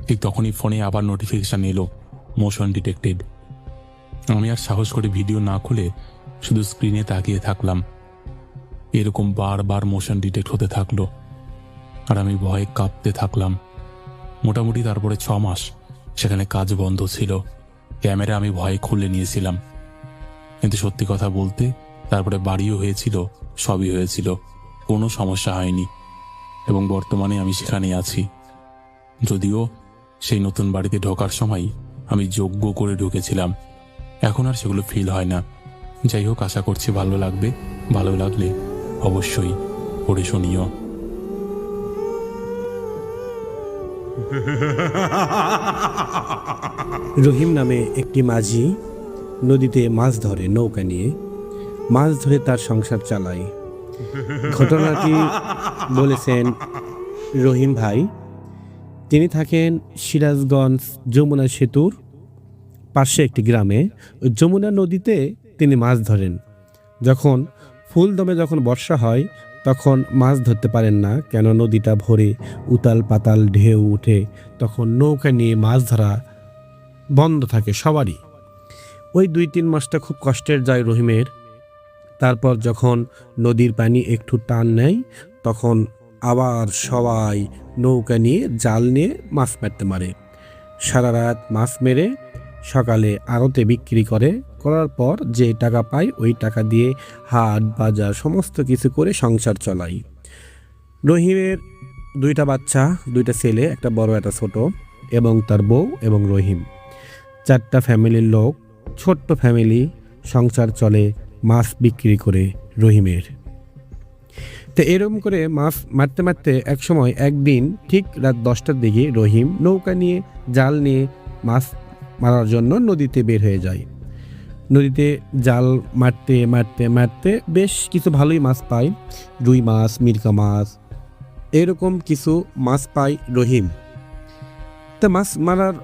A: ঠিক তখনই ফোনে আবার নোটিফিকেশন এলো, মোশন ডিটেক্টেড। আমি আর সাহস করে ভিডিও না খুলে শুধু স্ক্রিনে তাকিয়ে থাকলাম। এরকম বারবার মোশন ডিটেক্ট হতে থাকলো, আর আমি ভয়ে কাঁপতে থাকলাম। মোটামুটি তারপরে 6 মাস সেখানে কাজ বন্ধ ছিল। ক্যামেরা আমি ভয়ে খুলে নিয়েছিলাম, কিন্তু সত্যি কথা বলতে তারপরে বাড়িও হয়েছিল, সবই হয়েছিল, কোনো সমস্যা হয়নি। এবং বর্তমানে আমি সেখানেই আছি। যদিও সেই নতুন বাড়িতে ঢোকার সময় আমি যোগ্য করে ঢুকেছিলাম, এখন আর সেগুলো ফিল হয় না। যাই হোক, আশা করছি ভালো লাগবে। ভালো লাগলে অবশ্যই পড়ে শুনিও।
B: রহিম নামে একটি মাঝি নদীতে মাছ ধরে, নৌকা নিয়ে মাছ ধরে তার সংসার চালায়। ঘটনাটি বলেছেন রহিম ভাই। তিনি থাকেন সিরাজগঞ্জ যমুনা সেতুর পাশে একটি গ্রামে। ওই যমুনা নদীতে তিনি মাছ ধরেন। যখন ফুল দমে যখন বর্ষা হয় তখন মাছ ধরতে পারেন না, কেন নদীটা ভরে উতাল পাতাল ঢেউ উঠে, তখন নৌকা নিয়ে মাছ ধরা বন্ধ থাকে সবারই। ওই 2-3 মাসটা খুব কষ্টের যায় রহিমের। তারপর যখন নদীর পানি একটু টান নেয় তখন আবার সবাই নৌকা নিয়ে জাল নিয়ে মাছ মারতে মারে। সারা রাত মাছ মেরে সকালে আড়তে বিক্রি করার পর যে টাকা পায় ওই টাকা দিয়ে হাট বাজার সমস্ত কিছু করে সংসার চলাই। রহিমের 2টা বাচ্চা, 2টা ছেলে, একটা বড় একটা ছোট, এবং তার বউ এবং রহিম। 4টা ফ্যামিলির লোক, ছোট্ট ফ্যামিলি, সংসার চলে মাছ বিক্রি করে রহিমের। তো এরকম করে মাছ মারতে মারতে একসময় একদিন ঠিক রাত 10টার দিকে রহিম নৌকা নিয়ে জাল নিয়ে মাছ মারার জন্য নদীতে বের হয়ে যায়। নদীতে জাল মারতে মারতে মারতে বেশ কিছু ভালোই মাছ পায়, রুই মাছ, মিরকা মাছ, এরকম কিছু মাছ পায় রহিম। তো মাছ মারার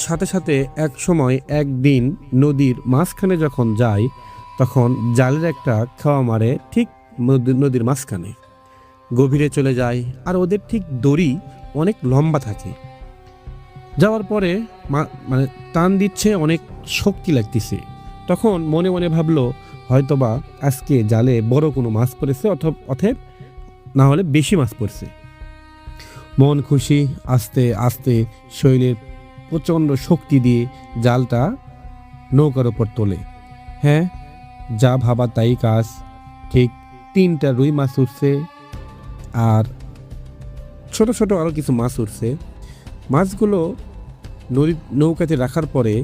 B: সাথে সাথে এক সময় একদিন নদীর মাঝখানে যখন যায় তখন জালের একটা খাওয়া মারে ঠিক নদীর মাঝখানে, গভীরে চলে যায়। আর ওদের ঠিক দড়ি অনেক লম্বা থাকে। যাওয়ার পরে মানে টান দিচ্ছে, অনেক শক্তি লাগতেছে। তখন মনে মনে ভাবলো হয়তোবা আজকে জালে বড় কোনো মাছ পড়েছে, অথব না হলে বেশি মাছ পড়ছে। মন খুশি, আস্তে আস্তে শরীরের প্রচণ্ড শক্তি দিয়ে জালটা নৌকার ওপর তোলে। হ্যাঁ, যা ভাবা তাই কাজ। ঠিক 3টা রুই মাছ উঠছে, আর ছোট ছোট আরও কিছু মাছ উঠছে। মাছগুলো নৌকাতে রাখার পরে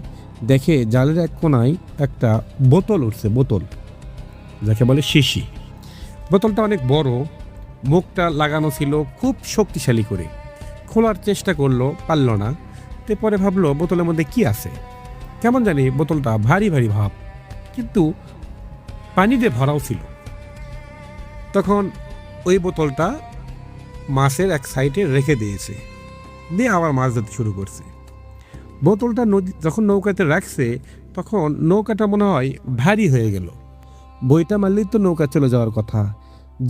B: দেখে জালের এক কোনায় একটা বোতল উঠছে, বোতল যাকে বলে শিশি। বোতলটা অনেক বড়, মুখটা লাগানো ছিল খুব শক্তিশালী করে। খোলার চেষ্টা করলো, পারল না। তারপরে ভাবলো বোতলের মধ্যে কি আছে। কেমন জানি বোতলটা ভারী ভারী ভাব, কিন্তু পানি দিয়ে ভরাও ছিল। তখন ওই বোতলটা মাছের এক সাইডে রেখে দিয়েছে, দিয়ে আবার মাছ ধরতে শুরু করছে। বোতলটা যখন নৌকাতে রাখছে তখন নৌকাটা মনে হয় ভারী হয়ে গেল। বইটা মারলেই তো নৌকা চলে যাওয়ার কথা।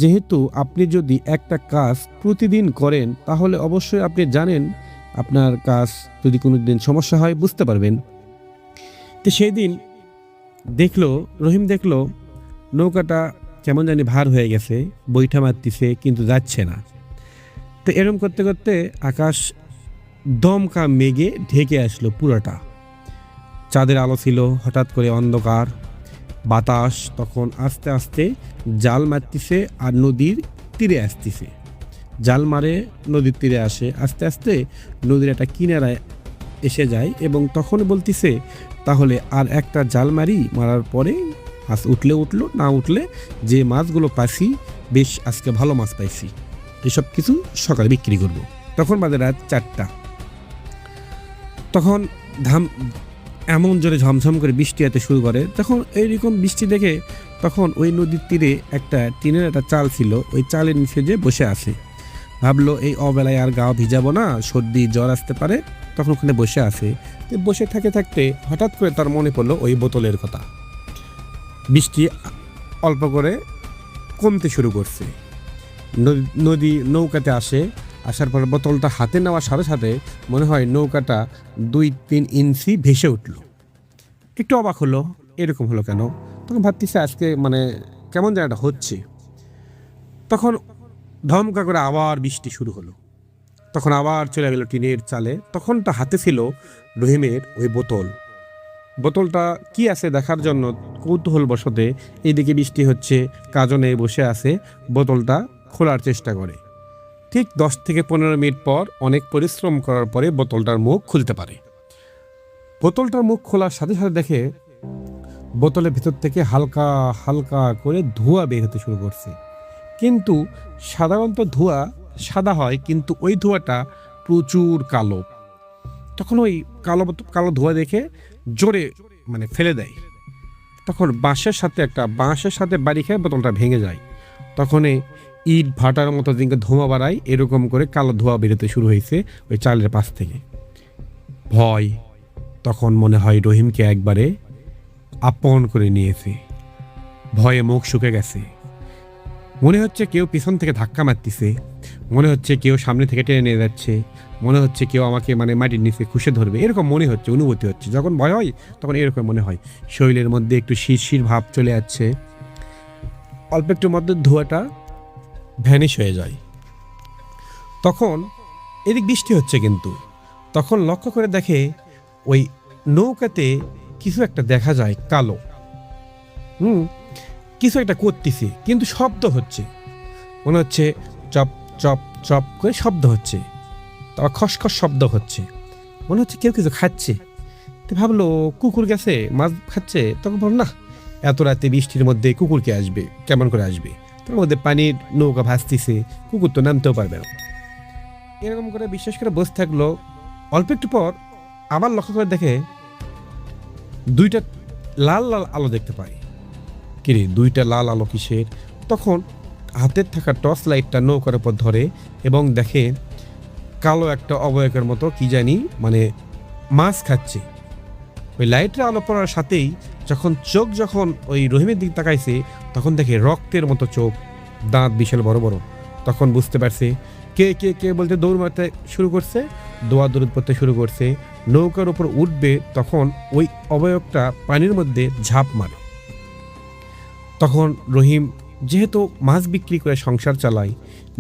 B: যেহেতু আপনি যদি একটা কাজ প্রতিদিন করেন তাহলে অবশ্যই আপনি জানেন আপনার কাজ যদি কোনো দিন সমস্যা হয় বুঝতে পারবেন। তো সেই দিন রহিম দেখলো নৌকাটা কেমন জানি ভার হয়ে গেছে, বইটা মারতেছে কিন্তু যাচ্ছে না। তো এরম করতে করতে আকাশ দমকা মেঘে ঢেকে আসলো পুরোটা। চাঁদের আলো ছিল, হঠাৎ করে অন্ধকার। বাতাস তখন আস্তে আস্তে জাল মারতেছে আর নদীর তীরে আসতেছে। জাল মারে নদীর তীরে আসে, আস্তে আস্তে নদীর একটা কিনারায় এসে যায় এবং তখন বলতেছে তাহলে আর একটা জাল মারার পরে মাছ উঠলে উঠলো, না উঠলে যে মাছগুলো পাইছি বেশ আজকে ভালো মাছ পাইছি, এসব কিছু সকালে বিক্রি করব। তখন বাজে রাত 4টা। তখন এমন জোরে ঝমঝম করে বৃষ্টি হতে শুরু করে। তখন এইরকম বৃষ্টি দেখে তখন ওই নদীর তীরে একটা টিনের একটা চাল ছিল, ওই চালের নিচে যে বসে আছে। ভাবলো এই অবেলায় আর গাও ভিজাবো না, সর্দি জ্বর আসতে পারে। তখন ওখানে বসে আছে। তো বসে থাকতে হঠাৎ করে তার মনে পড়লো ওই বোতলের কথা। বৃষ্টি অল্প করে কমতে শুরু করছে। নদী নৌকাতে আসার পর বোতলটা হাতে নেওয়ার সাথে সাথে মনে হয় নৌকাটা 2-3 ইঞ্চি ভেসে উঠল। একটু অবাক হলো, এরকম হলো কেন? তখন ভাবতেছে আজকে কেমন জায়গাটা হচ্ছে। তখন ধমকা করে আবার বৃষ্টি শুরু হলো। তখন আবার চলে গেল টিনের চালে। তখনটা হাতে ছিল রহিমের ওই বোতলটা কি আছে দেখার জন্য কৌতূহল বশতে এইদিকে বৃষ্টি হচ্ছে, কাজনে বসে আছে, বোতলটা খোলার চেষ্টা করে। ঠিক 10 থেকে 15 মিনিট পর অনেক পরিশ্রম করার পরে বোতলটার মুখ খুলতে পারে। বোতলটার মুখ খোলার সাথে সাথে দেখে বোতলের ভিতর থেকে হালকা হালকা করে ধোঁয়া বের হতে শুরু করছে। কিন্তু সাধারণত ধোঁয়া সাদা হয়, কিন্তু ওই ধোঁয়াটা প্রচুর কালো। তখন ওই কালো ধোঁয়া দেখে জোরে ফেলে দেয়। তখন বাঁশের সাথে বাড়ি খেয়ে বোতলটা ভেঙে যায়। তখন ইট ভাটার মতো দিনকে ধোঁয়া বাড়ায়, এরকম করে কালো ধোঁয়া বেরোতে শুরু হয়েছে ওই চালের পাশ থেকে। ভয় তখন মনে হয় রহিমকে একবারে আপন করে নিয়েছে। ভয়ে মুখ শুকে গেছে। মনে হচ্ছে কেউ পিছন থেকে ধাক্কা মারতেছে, মনে হচ্ছে কেউ সামনে থেকে টেনে নিয়ে যাচ্ছে, মনে হচ্ছে কেউ আমাকে মাটির নিচে খুশে ধরবে, এরকম মনে হচ্ছে, অনুভূতি হচ্ছে। যখন ভয় হয় তখন এরকম মনে হয়। শরীরের মধ্যে একটু শিরশির ভাব চলে যাচ্ছে। অল্প একটু মধ্যে ধোঁয়াটা ভ্যানিশ হয়ে যায়। তখন এদিক বৃষ্টি হচ্ছে, কিন্তু তখন লক্ষ্য করে দেখে ওই নৌকাতে কিছু একটা দেখা যায় কালো। কিছু একটা করতেছে, কিন্তু শব্দ হচ্ছে, মনে হচ্ছে চপ চপ চপ করে শব্দ হচ্ছে, তারপর খসখস শব্দ হচ্ছে, মনে হচ্ছে কেউ কিছু খাচ্ছে। তো ভাবলো কুকুর গেছে মাছ খাচ্ছে। তখন ভাবলো না, এত রাতে বৃষ্টির মধ্যে কুকুর কে আসবে, কেমন করে আসবে? তার মধ্যে পানির নৌকা ভাসতেছে, কুকুর তো নামতেও পারবে না। এরকম করে বিশ্বাস করে বসে থাকলো। অল্প একটু পর আবার লক্ষ্য করে দেখে 2টা লাল লাল আলো দেখতে পায়। কিরে 2টা লাল আলো কিসের? তখন হাতের থাকা টর্চ লাইটটা নৌকার উপর ধরে এবং দেখে কালো একটা অবয়বের মতো কি জানি মাছ খাচ্ছে। ওই লাইটের আলো পড়ার সাথেই যখন ওই রহিমের দিক তাকাইছে তখন দেখে রক্তের মতো চোখ, দাঁত বিশাল বড় বড়। তখন বুঝতে পারছে কে কে কে বলতে দৌড় মারতে শুরু করছে, দৌড় করতে শুরু করছে। নৌকার উপর উঠবে তখন ওই অবয়বটা পানির মধ্যে ঝাঁপ মারে। তখন রহিম যেহেতু মাছ বিক্রি করে সংসার চালায়,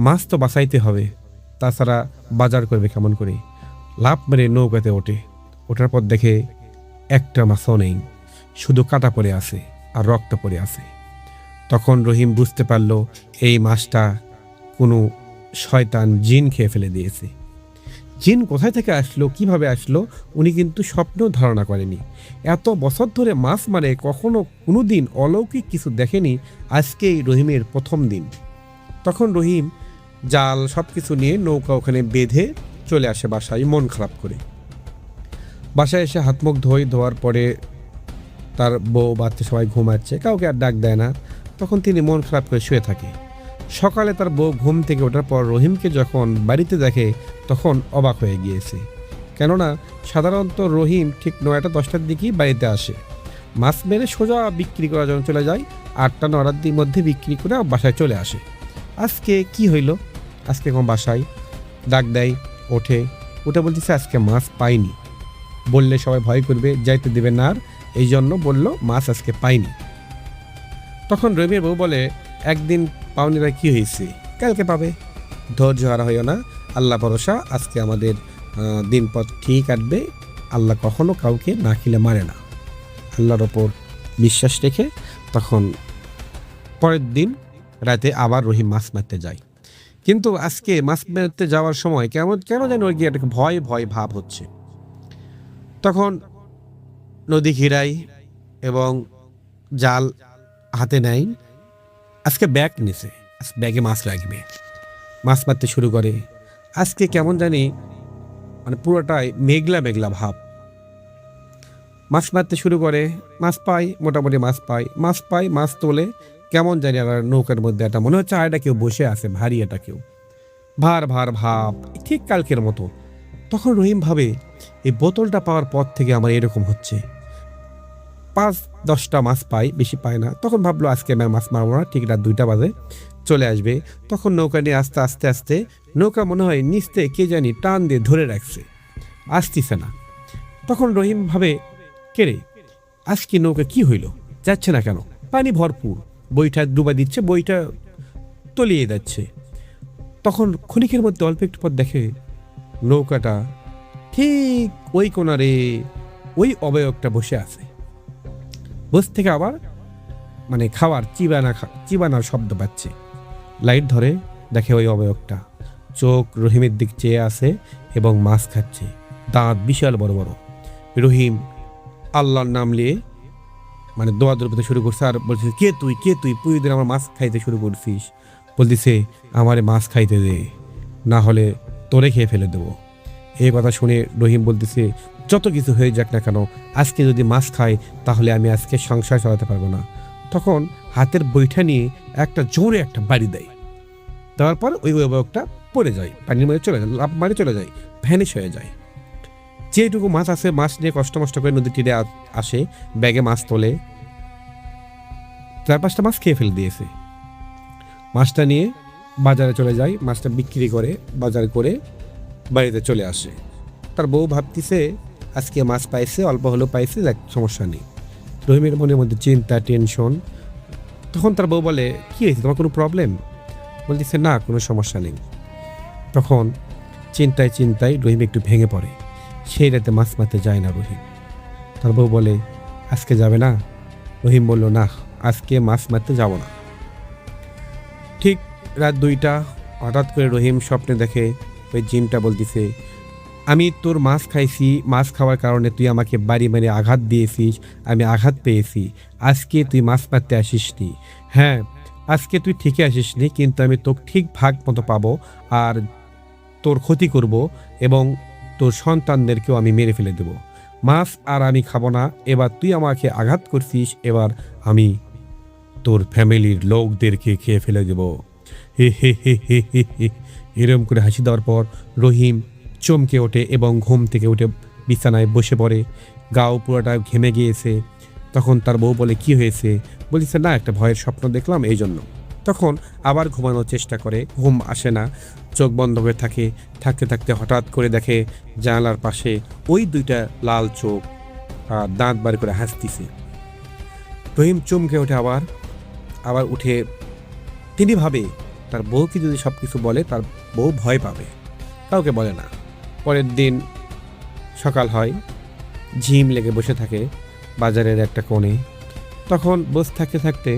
B: মাছ তো বাঁচাইতে হবে, তাছাড়া বাজার করবে কেমন করে? লাফ মেরে নৌকাতে ওঠার পর দেখে একটা মাছও নেই, শুধু কাটা পড়ে আছে আর রক্ত পড়ে আছে। তখন রহিম বুঝতে পারল এই মাছটা কোনো শয়তান জিন খেয়ে ফেলে দিয়েছে। জিন কোথায় থেকে আসলো, কিভাবে আসলো, উনি কিন্তু স্বপ্নেও ধারণা করেনি। এত বছর ধরে মাছ মারে কখনো কোনো দিন অলৌকিক কিছু দেখেনি, আজকেই রহিমের প্রথম দিন। তখন রহিম জাল সব কিছু নিয়ে নৌকা ওখানে বেঁধে চলে আসে বাসায় মন খারাপ করে। বাসায় এসে হাত মুখ ধোয়ার পরে তার বউ বাচ্চা সবাই ঘুমাচ্ছে, কাউকে আর ডাক দেয় না। তখন তিনি মন খারাপ করে শুয়ে থাকে। সকালে তার বউ ঘুম থেকে ওঠার পর রহিমকে যখন বাড়িতে দেখে তখন অবাক হয়ে গিয়েছে। কেননা সাধারণত রহিম ঠিক 9টা-10টার দিকেই বাড়িতে আসে, মাছ মেরে সোজা বিক্রি করার জন্য চলে যায়, 8টা-9টার মধ্যে বিক্রি করে বাসায় চলে আসে। আজকে কি হইল, আজকে কোনো বাসায় ডাক দেয়, ওঠে বলতেছে আজকে মাছ পাইনি, বললে সবাই ভয় করবে, যাইতে দেবে না, আর এই জন্য বলল মাছ আজকে পাইনি। তখন রহিমের বউ বলে, একদিন পাওনিরা কি হয়েছে, কালকে পাবে, ধৈর্য হারা হইও না, আল্লাহ ভরসা, আজকে আমাদের দিনপথ ঠিক কাটবে, আল্লাহ কখনো কাউকে না খেলে মারে না, আল্লাহর ওপর বিশ্বাস রেখে। তখন পরের দিন রাতে আবার রহিম মাছ মারতে যায়। কিন্তু আজকে মাছ মারতে যাওয়ার সময় কেন যেন ওর গিয়ে একটা ভয় ভয় ভাব হচ্ছে। তখন নদী ঘিরায় এবং জাল হাতে নেয়, আজকে ব্যাগ নিছে, ব্যাগে মাছ রাখবে, মাছ মারতে শুরু করে। আজকে কেমন জানি মানে পুরোটাই মেঘলা মেঘলা ভাব। মাছ মারতে শুরু করে, মাছ পায়, মোটামুটি মাছ পায়, মাছ তোলে, কেমন জানি আর নৌকার মধ্যে একটা মনে হচ্ছে আয়টা কেউ বসে আছে, ভারী এটা কেউ, ভার ভাব, ঠিক কালকের মতো। তখন রহিম ভাবে, এই বোতলটা পাওয়ার পর থেকে আমার এরকম হচ্ছে। 5-10টা মাছ পাই, বেশি পায় না। তখন ভাবলো আজকে আমি মাছ মারবো না, ঠিক রাত 2টা বাজে চলে আসবে। তখন নৌকা নিয়ে আস্তে নৌকা মনে হয় নিচতে কে জানি টান দিয়ে ধরে রাখছে, আসতেছে না। তখন রহিম ভাবে, কেরে আজকে নৌকা কি হইল, যাচ্ছে না কেন, পানি ভরপুর, বইটা ডুবা দিচ্ছে, বইটা তলিয়ে যাচ্ছে। তখন ক্ষণিকের মধ্যে অল্প একটু পর দেখে নৌকাটা ঠিক ওই কোনারে ওই অবয়বটা বসে আছে। বস থেকে আবার মানে খাওয়ার চিবানার শব্দ পাচ্ছে। লাইট ধরে দেখে ওই অবয়বটা, চোখ রহিমের দিক চেয়ে আছে এবং মাছ খাচ্ছে, দাঁত বিশাল বড় বড়। রহিম আল্লাহর নাম নিয়ে মানে দোয়া দরুদ শুরু করছে আর বলছে, কে তুই পুরোদিন আমার মাছ খাইতে শুরু করছিস, বলতেছে আমারে মাছ খাইতে দে, না হলে তোরে খেয়ে ফেলে দেবো। এই কথা শুনে রহিম বলতেছে, যত কিছু হয়ে যাক না কেন, আজকে যদি মাছ খাই তাহলে আমি আজকে সংসার চালাতে পারবো না। তখন হাতের বৈঠা নিয়ে জোরে একটা বাড়ি দেয়, দেওয়ার পর ওই অবয়বটা পড়ে যায়, পানির মধ্যে চলে যায়, লাফ মারে চলে যায়, ভ্যানিশ হয়ে যায়। যেটুকু মাছ আছে মাছ নিয়ে কষ্ট করে নদী তীরে আসে, ব্যাগে মাছ তোলে, 4-5টা মাছ খেয়ে ফেলে দিয়েছে। মাছটা নিয়ে বাজারে চলে যায়, মাছটা বিক্রি করে বাজার করে বাড়িতে চলে আসে। তার বউ ভাবতেছে আজকে মাছ পাইছে, অল্প হলেও পাইছে, দেখ সমস্যা নেই। রহিমের মনের মধ্যে চিন্তা, টেনশন। তখন তার বউ বলে, কি হয়েছে, তোমার কোনো প্রবলেম? বলতেছে না, কোনো সমস্যা নেই। তখন চিন্তায় রহিম একটু ভেঙে পড়ে। সেই রাতে মাছ মারতে যায় না রহিম। তার বউ বলে, আজকে যাবে না? রহিম বলল, না, আজকে মাছ মারতে যাব না। ঠিক রাত 2টা হঠাৎ করে রহিম স্বপ্নে দেখে ওই জিনটা বলতেছে, আমি তোর মাছ খাইছি, মাছ খাওয়ার কারণে তুই আমাকে বাড়ি মেরে আঘাত দিয়েছিস, আমি আঘাত পেয়েছি, আজকে তুই মাছ মারতে আসিসনি। হ্যাঁ, আজকে তুই ঠিকই আসিসনি, কিন্তু আমি তোকে ঠিক ভাগ মতো পাবো আর তোর ক্ষতি করব এবং তোর সন্তানদেরকেও আমি মেরে ফেলে দেব। মাছ আর আমি খাবো না, এবার তুই আমাকে আঘাত করছিস, এবার আমি তোর ফ্যামিলির লোকদেরকে খেয়ে ফেলে দেব। হে হে হে হে হে হে। এরম করে হাসি দেওয়ার পর রহিম চমকে ওঠে এবং ঘুম থেকে উঠে বিছানায় বসে পড়ে, গাও পুরোটা ঘেমে গিয়েছে। তখন তার বউ বলে, কি হয়েছে? বলেছে, না, একটা ভয়ের স্বপ্ন দেখলাম, এই জন্য। তখন আবার ঘুমানোর চেষ্টা করে, ঘুম আসে না, চোখ বন্ধ হয়ে থাকতে হঠাৎ করে দেখে জানালার পাশে ওই 2টা লাল চোখ আর দাঁত বার করে হাসতেছে। রহিম চমকে ওঠে, আবার উঠে তিনি ভাবে তার বউকে যদি সব কিছু বলে তার বউ ভয় পাবে, কাউকে বলে না। পরের দিন সকাল হয়, ঝিম লেগে বসে থাকে বাজারের একটা কোণে। তখন বসে থাকতে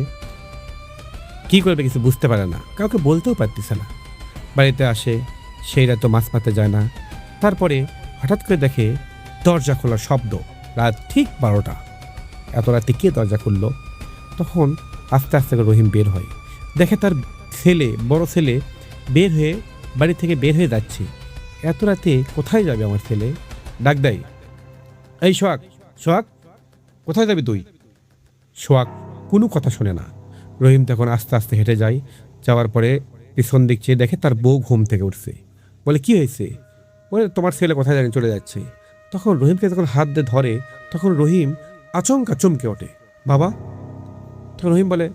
B: কি করবে কিছু বুঝতে পারে না, কাউকে বলতেও পারতেছে না। বাড়িতে আসে, সেই রাতে মাছ মারতে যায় না। তারপরে হঠাৎ করে দেখে দরজা খোলার শব্দ, রাত ঠিক 12টা। এত রাতে কে দরজা খুললো? তখন আস্তে করে রহিম বের হয়, দেখে তার বড় ছেলে বাড়ি থেকে বের হয়ে যাচ্ছে। এত রাতে কোথায় যাবে আমার ছেলে? ডাক দেয়, এই সোহাগ, সোহাগ, কোথায় যাবি তুই? সোহাগ কোনো কথা শোনে না। রহিম তখন আস্তে আস্তে হেঁটে যায়। যাওয়ার পরে পিছন দিক চেয়ে দেখে তার বউ ঘুম থেকে উঠছে। বলে, কি হয়েছে? বলে, তোমার ছেলে কোথায় জানি চলে যাচ্ছে। তখন রহিমকে যখন হাত দিয়ে ধরে, তখন রহিম আচমকা চমকে ওঠে। বাবা! তখন রহিম বলে,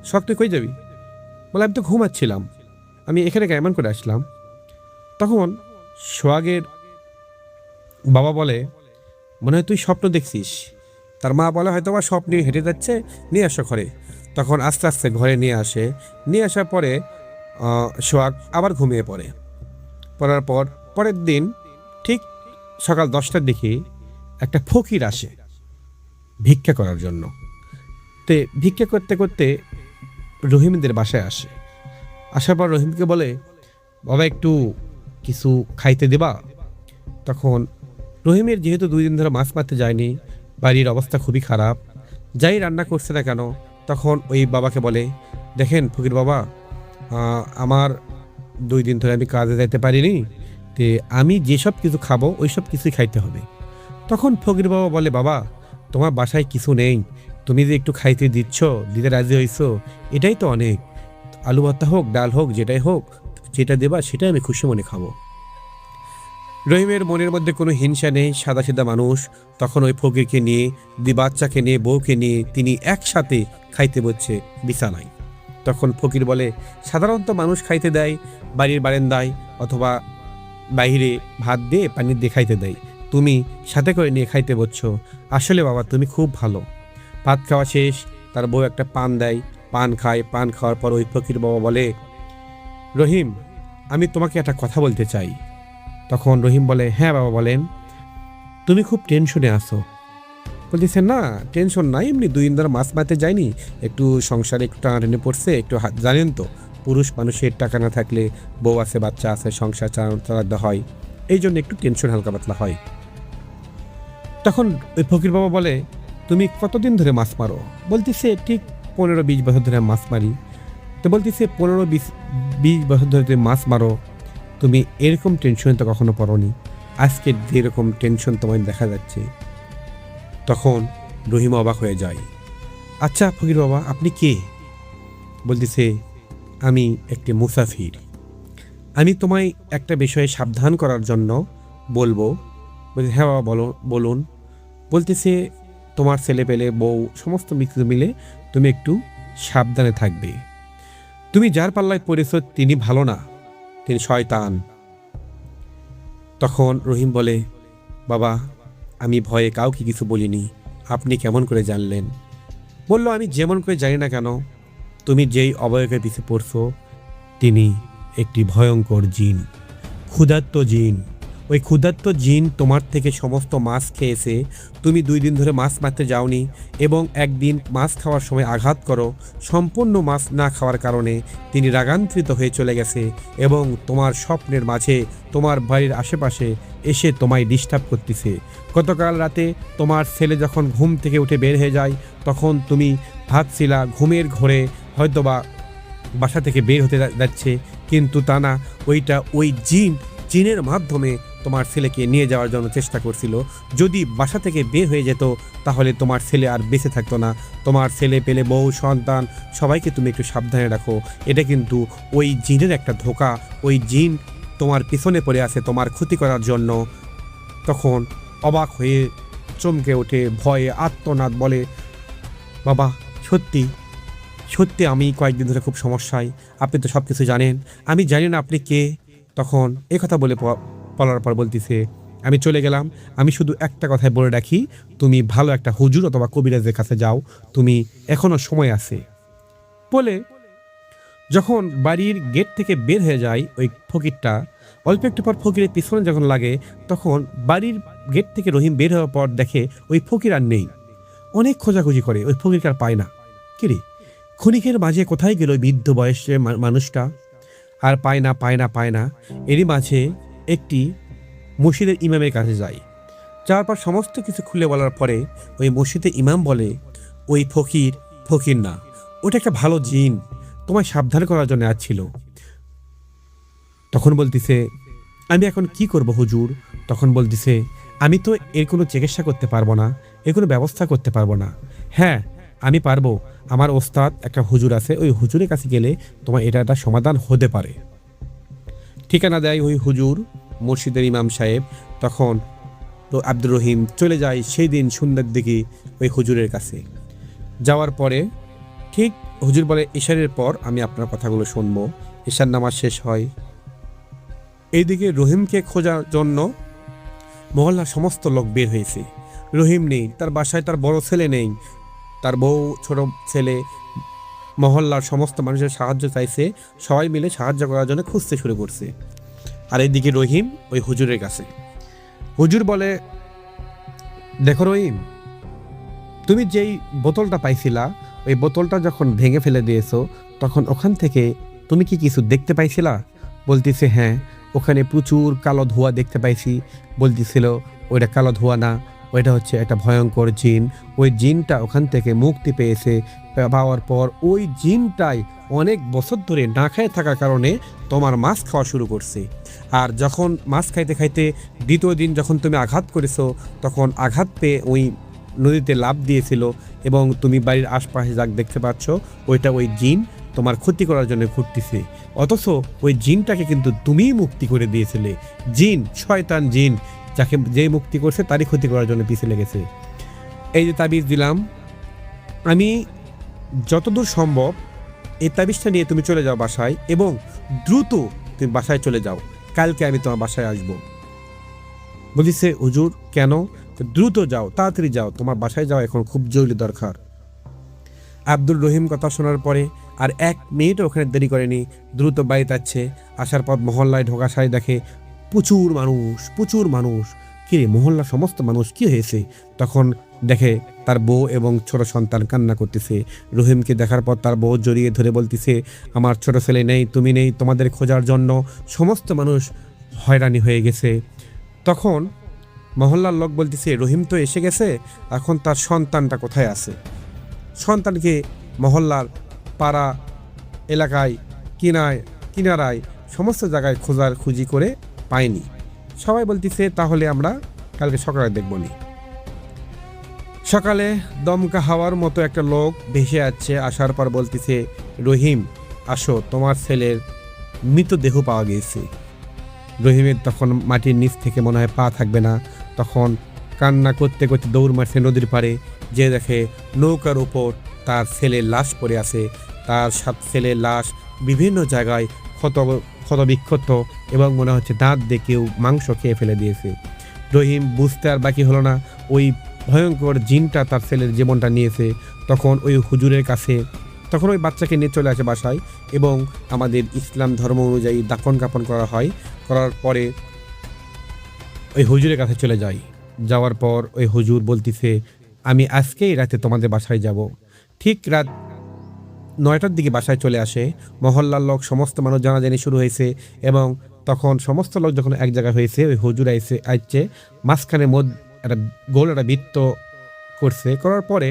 B: সোহাগ তুই কই যাবি? বলে, আমি তো ঘুমাচ্ছিলাম, আমি এখানে কেমন করে আসলাম? তখন সোহাগের বাবা বলে, মনে হয় তুই স্বপ্ন দেখছিস। তার মা বলে, হয়তো বা স্বপ্নে হেঁটে যাচ্ছে, নিয়ে আসো ঘরে। তখন আস্তে আস্তে ঘরে নিয়ে আসে। নিয়ে আসার পরে সোহাগ আবার ঘুমিয়ে পড়ে। পড়ার পর পরের দিন ঠিক সকাল 10টার দিকে একটা ফকির আসে ভিক্ষা করার জন্য। তে ভিক্ষা করতে করতে রহিমদের বাসায় আসে। আসার পর রহিমকে বলে, বাবা একটু কিছু খাইতে দেবা? তখন রহিমের যেহেতু 2 দিন ধরে মাছ মারতে যায়নি, বাড়ির অবস্থা খুবই খারাপ, যাই রান্না করছে না কেন, তখন ওই বাবাকে বলে, দেখেন ফকির বাবা, আমার 2 দিন ধরে আমি কাজে যাইতে পারিনি, তে আমি যেসব কিছু খাবো ওই সব কিছুই খাইতে হবে। তখন ফকির বাবা বলে, বাবা তোমার বাসায় কিছু নেই, তুমি যে একটু খাইতে দিতে রাজি হইছো, এটাই তো অনেক। আলু ভর্তা হোক, ডাল হোক, যেটাই হোক, যেটা দেবা সেটাই আমি খুশি মনে খাবো। রহিমের মনের মধ্যে কোনো হিংসা নেই, সাদাসিধা মানুষ। তখন ওই ফকিরকে নিয়ে, বাচ্চাকে নিয়ে, বউকে নিয়ে তিনি একসাথে খাইতে বসছে বিছানায়। তখন ফকির বলে, সাধারণত মানুষ খাইতে দেয় বাড়ির বারান্দায় অথবা বাইরে ভাত দিয়ে পানি দিয়ে খাইতে দেয়, তুমি সাথে করে নিয়ে খাইতে বসছো, আসলে বাবা তুমি খুব ভালো। ভাত খাওয়া শেষ, তার বউ একটা পান দেয়, পান খায়। পান খাওয়ার পর ওই ফকির বাবা বলে, রহিম আমি তোমাকে একটা কথা বলতে চাই। তখন রহিম বলে, হ্যাঁ বাবা বলেন। তুমি খুব টেনশনে আছো। বলতেছে, না টেনশন নাই, এমনি 2 দিন ধরে মাছ মারতে যায়নি, একটু সংসারে একটু টানাটানি পড়ছে, একটু জানেন তো পুরুষ মানুষের টাকা না থাকলে বউ আছে, বাচ্চা আছে, সংসার চালাতে হয়, এই জন্য একটু টেনশন হালকা পাতলা হয়। তখন ওই ফকির বাবা বলে, তুমি কতদিন ধরে মাছ মারো? বলতেছে, ঠিক 15-20 বছর ধরে মাছ মারি। তো বলতেছে, 15-20 বছর ধরে তুমি মাছ মারো, তুমি এরকম টেনশনে তো কখনো পড়োনি, আজকে যেরকম টেনশন তোমায় দেখা যাচ্ছে। তখন রহিম অবাক হয়ে যায়। আচ্ছা ফকির বাবা আপনি কে? বলতেছে, আমি একটি মুসাফির, আমি তোমায় একটা বিষয়ে সাবধান করার জন্য বলবো। বলছে, হ্যাঁ বাবা বলুন। বলতেছে, তোমার ছেলে পেলে বউ সমস্ত কিছু মিলে তুমি একটু সাবধানে থাকবে। তুমি যার পাল্লায় পড়েছ তিনি ভালো না, তিনি শয়তান। তখন রহিম বলে, বাবা আমি ভয়ে কাউকে কিছু বলিনি, আপনি কেমন করে জানলেন? বলল, আমি যেমন করে জানি না কেন, তুমি যেই অবয়বের পিছে পড়ছো তিনি একটি ভয়ঙ্কর জিন, ক্ষুধার্ত জিন। ওই ক্ষুধার্ত জিন তোমার থেকে সমস্ত মাছ খেয়েছে। তুমি 2 দিন ধরে মাছ মারতে যাওনি এবং একদিন মাছ খাওয়ার সময় আঘাত করো, সম্পূর্ণ মাছ না খাওয়ার কারণে তিনি রাগান্বিত হয়ে চলে গেছে এবং তোমার স্বপ্নের মাঝে তোমার বাড়ির আশেপাশে এসে তোমায় ডিস্টার্ব করতেছে। গতকাল রাতে তোমার ছেলে যখন ঘুম থেকে উঠে বের হয়ে যায়, তখন তুমি ভাবছিলা ঘুমের ঘোরে হয়তোবা বাসা থেকে বের হতে যাচ্ছে, কিন্তু তা না, ওইটা ওই জিনের মাধ্যমে তোমার ছেলেকে নিয়ে যাওয়ার জন্য চেষ্টা করছিল। যদি বাসা থেকে বের হয়ে যেত তাহলে তোমার ছেলে আর বেঁচে থাকতো না। তোমার ছেলে পেলে বউ সন্তান সবাইকে তুমি একটু সাবধানে রাখো, এটা কিন্তু ওই জিনের একটা ধোঁকা, ওই জিন তোমার পিছনে পড়ে আছে তোমার ক্ষতি করার জন্য। তখন অবাক হয়ে চমকে ওঠে, ভয়ে আত্মনাদ বলে, বাবা সত্যি সত্যি আমি কয়েকদিন ধরে খুব সমস্যায়, আপনি তো সব কিছু জানেন, আমি জানি না আপনি কে। তখন কথা বলার পর বলতেছে, আমি চলে গেলাম, আমি শুধু একটা কথাই বলে রাখি, তুমি ভালো একটা হুজুর অথবা কবিরাজের কাছে যাও, তুমি এখনো সময় আছে। বলে যখন বাড়ির গেট থেকে বের হয়ে যায় ওই ফকিরটা, অল্প একটু পর ফকিরের পিছনে যখন লাগে, তখন বাড়ির গেট থেকে রহিম বের হওয়ার পর দেখে ওই ফকির আর নেই। অনেক খোঁজাখুঁজি করে, ওই ফকিরকে আর পায় না। কিরে ক্ষণিকের মাঝে কোথায় গেল ওই বৃদ্ধ বয়সের মানুষটা? আর পায় না। এরই মাঝে একটি মসজিদের ইমামের কাছে যায়। যাওয়ার পর সমস্ত কিছু খুলে বলার পরে ওই মসজিদের ইমাম বলে, ওই ফকির না, ওটা একটা ভালো জিন, তোমায় সাবধান করার জন্য আসছিল। তখন বলতিছে, আমি এখন কি করব হুজুর? তখন বলতিছে, আমি তো এর কোনো চিকিৎসা করতে পারবো না, এর কোনো ব্যবস্থা করতে পারবো না। হ্যাঁ, আমি পারবো। আমার ওস্তাদ একটা হুজুর আছে, ওই হুজুরের কাছে গেলে তোমার এটা একটা সমাধান হতে পারে। ঠিকানা দেয় ওই হুজুর, মসজিদের ইমাম সাহেব। তখন তো আব্দুর রহিম চলে যায় সেই দিন সন্ধ্যার দিকে ওই হুজুরের কাছে। যাওয়ার পরে ঠিক হুজুর বলে, ইশারের পর আমি আপনার কথাগুলো শুনবো। ইশার নামাজ শেষ হয়। এইদিকে রহিমকে খোঁজার জন্য মহল্লার সমস্ত লোক বের হয়েছে। রহিম নেই, তার বাসায় তার বড় ছেলে নেই, তার বউ, ছোট ছেলে। মহল্লার সমস্ত মানুষের সাহায্য চাইছে, সবাই মিলে সাহায্য করার জন্য খুঁজতে শুরু করছে। আর এইদিকে রহিম ওই হুজুরের কাছে। হুজুর বলে, দেখো রহিম, তুমি যেই বোতলটা পাইছিলা, ওই বোতলটা যখন ভেঙে ফেলে দিয়েছো, তখন ওখান থেকে তুমি কি কিছু দেখতে পাইছিলা? বলতেছে, হ্যাঁ, ওখানে প্রচুর কালো ধোঁয়া দেখতে পাইছি। বলতেছিল, ওইটা কালো ধোঁয়া না, ওইটা হচ্ছে একটা ভয়ঙ্কর জিন। ওই জিনটা ওখান থেকে মুক্তি পেয়েছে, পাওয়ার পর ওই জিনটাই অনেক বছর ধরে না খেয়ে থাকার কারণে তোমার মাছ খাওয়া শুরু করছে। আর যখন মাছ খাইতে খাইতে দ্বিতীয় দিন যখন তুমি আঘাত করেছো, তখন আঘাত পেয়ে ওই নদীতে লাফ দিয়েছিল, এবং তুমি বাড়ির আশপাশে যাক দেখতে পাচ্ছ, ওইটা ওই জিন তোমার ক্ষতি করার জন্য ঘুরতেছে। অথচ ওই জিনটাকে কিন্তু তুমিই মুক্তি করে দিয়েছিলে। জিন, শয়তান জিন, যাকে যে মুক্তি করছে তারই ক্ষতি করার জন্য পিছিয়ে লেগেছে। এই যে তাবিজ দিলাম, আমি যতদূর সম্ভব এই তাবিজটা নিয়ে তুমি চলে যাও বাসায়, এবং দ্রুত তুমি বাসায় চলে যাও। কালকে আমি তোমার বাসায় আসবো। বলিছে, হুজুর কেন? দ্রুত যাও, তাড়াতাড়ি যাও, তোমার বাসায় যাও এখন খুব জরুরি দরকার। আব্দুর রহিম কথা শোনার পরে আর 1 মিনিট ওখানে দেরি করেনি, দ্রুত বাড়িতে যাচ্ছে। আসার পর মহল্লায় ঢোকা সাই দেখে প্রচুর মানুষ, প্রচুর মানুষ। কিরে, মহল্লার সমস্ত মানুষ কি হয়েছে? তখন দেখে তার বউ এবং ছোট সন্তান কান্না করতেছে। রহিমকে দেখার পর তার বউ জড়িয়ে ধরে বলতেছে, আমার ছোট ছেলে নেই, তুমি নেই, তোমাদের খোঁজার জন্য সমস্ত মানুষ হয়রানি হয়ে গেছে। তখন মহল্লার লোক বলতেছে, রহিম তো এসে গেছে, এখন তার সন্তানটা কোথায় আছে? সন্তানকে মহল্লার পাড়া এলাকায়, কিনারায় সমস্ত জায়গায় খুঁজি করে পায়নি। সবাই বলতেছে, তাহলে আমরা কালকে সকালে দেখবনি। সকালে দমকা হাওয়ার মতো একটা লোক ভেসে আসছে। আসার পর বলতেছে, রহিম আসো, তোমার ছেলের মৃতদেহ পাওয়া গিয়েছে। রহিমের তখন মাটির নিচ থেকে মনে হয় পা থাকবে না, তখন কান্না করতে করতে দৌড় মারছে নদীর পাড়ে। যে দেখে নৌকার উপর তার ছেলের লাশ পড়ে আছে। তার ছেলের লাশ বিভিন্ন জায়গায় ক্ষত বিক্ষত, এবং মনে হচ্ছে দাঁত দিয়ে কেউ মাংস খেয়ে ফেলে দিয়েছে। রহিম বুঝতে আর বাকি হলো না, ওই ভয়ঙ্কর জিনটা তার ছেলের জীবনটা নিয়েছে। তখন ওই হুজুরের কাছে, তখন ওই বাচ্চাকে নিয়ে চলে আসে বাসায়, এবং আমাদের ইসলাম ধর্ম অনুযায়ী দাফন কাফন করা হয়। করার পরে ওই হুজুরের কাছে চলে যাই। যাওয়ার পর ওই হুজুর বলতেছে, আমি আজকেই রাতে তোমাদের বাসায় যাব। ঠিক রাত 9টার দিকে বাসায় চলে আসে। মহল্লার লোক সমস্ত মানুষ জানাজানি শুরু হয়েছে, এবং তখন সমস্ত লোক যখন এক জায়গায় হয়েছে, ওই হুজুর আসছে মাঝখানে একটা গোল একটা বৃত্ত করছে। করার পরে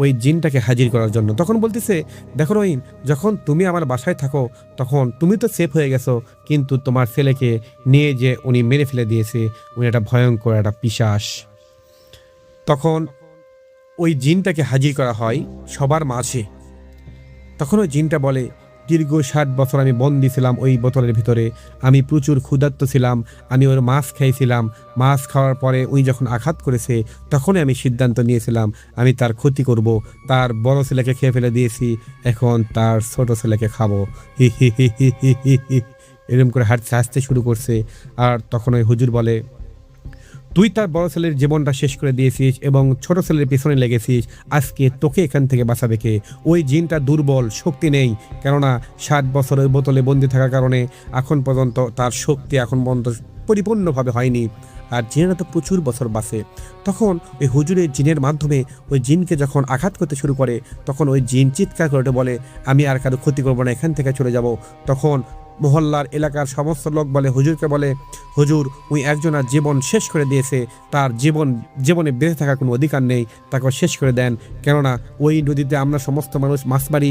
B: ওই জিনটাকে হাজির করার জন্য তখন বলতেছে, দেখো রহিম, যখন তুমি আমার বাসায় থাকো তখন তুমি তো সেফ হয়ে গেছো, কিন্তু তোমার ছেলেকে নিয়ে যে উনি মেরে ফেলে দিয়েছে, উনি একটা ভয়ঙ্কর একটা পিশাচ। তখন ওই জিনটাকে হাজির করা হয় সবার মাঝে। তখন ওই জিনটা বলে, দীর্ঘ 60 বছর আমি বন্দি ছিলাম ওই বোতলের ভিতরে। আমি প্রচুর ক্ষুধার্ত ছিলাম, আমি ওর মাছ খেয়েছিলাম। মাছ খাওয়ার পরে উনি যখন আঘাত করেছে, তখনই আমি সিদ্ধান্ত নিয়েছিলাম আমি তার ক্ষতি করব। তার বড় ছেলেকে খেয়ে ফেলে দিয়েছি, এখন তার ছোট ছেলেকে খাবো। হি হি হি হি হি হি হি, এরকম করে হাসতে শুরু করছে। আর তখন ওই হুজুর বলে, তুই তার বড় ছেলের জীবনটা শেষ করে দিয়েছিস এবং ছোট ছেলের পিছনে লেগেছিস, আজকে তোকে এখান থেকে বাঁচাবে কে? ওই জিনটা দুর্বল, শক্তি নেই, কেননা 60 বছর ওই বোতলে বন্দি থাকার কারণে এখন পর্যন্ত তার শক্তি এখন পর্যন্ত পরিপূর্ণভাবে হয়নি। আর জিনেরা তো প্রচুর বছর বাঁচে। তখন ওই হুজুরের জিনের মাধ্যমে ওই জিনকে যখন আঘাত করতে শুরু করে, তখন ওই জিন চিৎকার করে বলে, আমি আর কারো ক্ষতি করবো না, এখান থেকে চলে যাব। তখন মহল্লার এলাকার সমস্ত লোক বলে, হুজুরকে বলে, হুজুর উনি একজনের জীবন শেষ করে দিয়েছে, তার জীবনে বেঁচে থাকার কোনো অধিকার নেই, তাকে শেষ করে দেন, কেননা ওই নদীতে আমরা সমস্ত মানুষ মাছ মারি,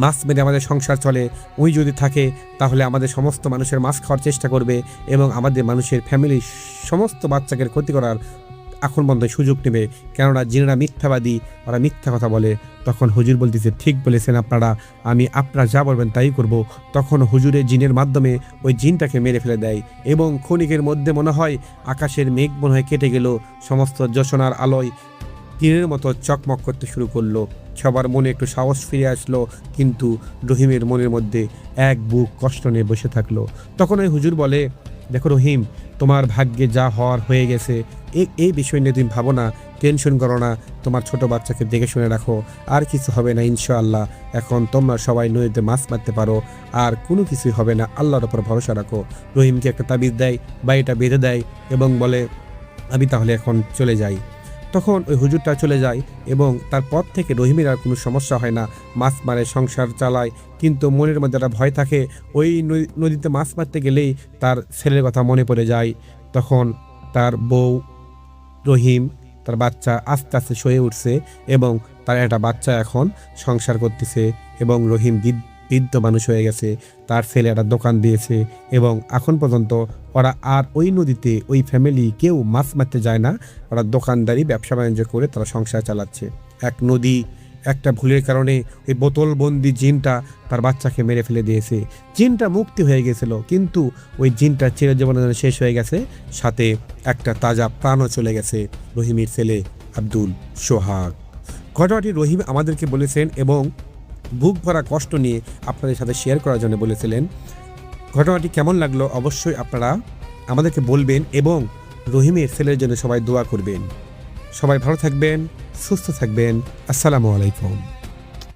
B: মাছ মেরে আমাদের সংসার চলে, ওই যদি থাকে তাহলে আমাদের সমস্ত মানুষের মাছ খাওয়ার চেষ্টা করবে এবং আমাদের মানুষের ফ্যামিলির সমস্ত বাচ্চাকে ক্ষতি করার এখন বন্ধ সুযোগ নেবে, কেননা জিনেরা মিথ্যাবাদী, ওরা মিথ্যা কথা বলে। তখন হুজুর বলতেছে, ঠিক বলেছেন আপনারা, আমি আপনারা যা বলবেন তাই করব। তখন হুজুরের জিনের মাধ্যমে ওই জিনটাকে মেরে ফেলে দেয় এবং ক্ষণিকের মধ্যে মনে হয় আকাশের মেঘ মনে হয় কেটে গেল, সমস্ত জোছনার আলোয় দিনের মতো চকমক করতে শুরু করলো। সবার মনে একটু সাহস ফিরে আসলো, কিন্তু রহিমের মনের মধ্যে এক বুক কষ্ট নিয়ে বসে থাকলো। তখন ওই হুজুর বলে, দেখো রহিম, তোমার ভাগ্যে যা হওয়ার হয়ে গেছে, এই বিষয় নিয়ে তুমি ভাবো না, টেনশন করো না, তোমার ছোট বাচ্চাকে দেখে শুনে রাখো, আর কিছু হবে না ইনশাআল্লাহ। এখন তোমরা সবাই নদীতে মাছ মারতে পারো, আর কোনো কিছুই হবে না, আল্লাহর ওপর ভরসা রাখো। রহিমকে একটা তাবিজ দেয় বা এটা বেঁধে দেয় এবং বলে, আমি তাহলে এখন চলে যাই। তখন ওই হুজুরটা চলে যায় এবং তারপর থেকে রহিমের আর কোনো সমস্যা হয় না, মাছ মারে, সংসার চালায়। কিন্তু মনের মধ্যে একটা ভয় থাকে, ওই নদীতে মাছ মারতে গেলেই তার ছেলের কথা মনে পড়ে যায়। তখন তার বউ রহিম, তার বাচ্চা আস্তে আস্তে সয়ে উঠছে এবং তার একটা বাচ্চা এখন সংসার করতেছে এবং রহিম বৃদ্ধ মানুষ হয়ে গেছে, তার ছেলে একটা দোকান দিয়েছে এবং এখন পর্যন্ত ওরা আর ওই নদীতে ওই ফ্যামিলি কেউ মাছ মারতে যায় না, ওরা দোকানদারি ব্যবসা বাণিজ্য করে তারা সংসার চালাচ্ছে। এক নদী একটা ভুলের কারণে ওই বোতলবন্দি জিনটা তার বাচ্চাকে মেরে ফেলে দিয়েছে। জিনটা মুক্তি হয়ে গেছিল, কিন্তু ওই জিনটা চিরজীবনের জন্য শেষ হয়ে গেছে, সাথে একটা তাজা প্রাণও চলে গেছে, রহিমের ছেলে আব্দুল সোহাগ। ঘটনাটি রহিম আমাদেরকে বলেছেন এবং বুক ভরা কষ্ট নিয়ে আপনাদের সাথে শেয়ার করার জন্য বলেছিলেন। ঘটনাটি কেমন লাগলো অবশ্যই আপনারা আমাদেরকে বলবেন এবং রহিমের ছেলের জন্য সবাই দোয়া করবেন। সবাই ভালো থাকবেন, সুস্থ থাকবেন। আসসালামু আলাইকুম।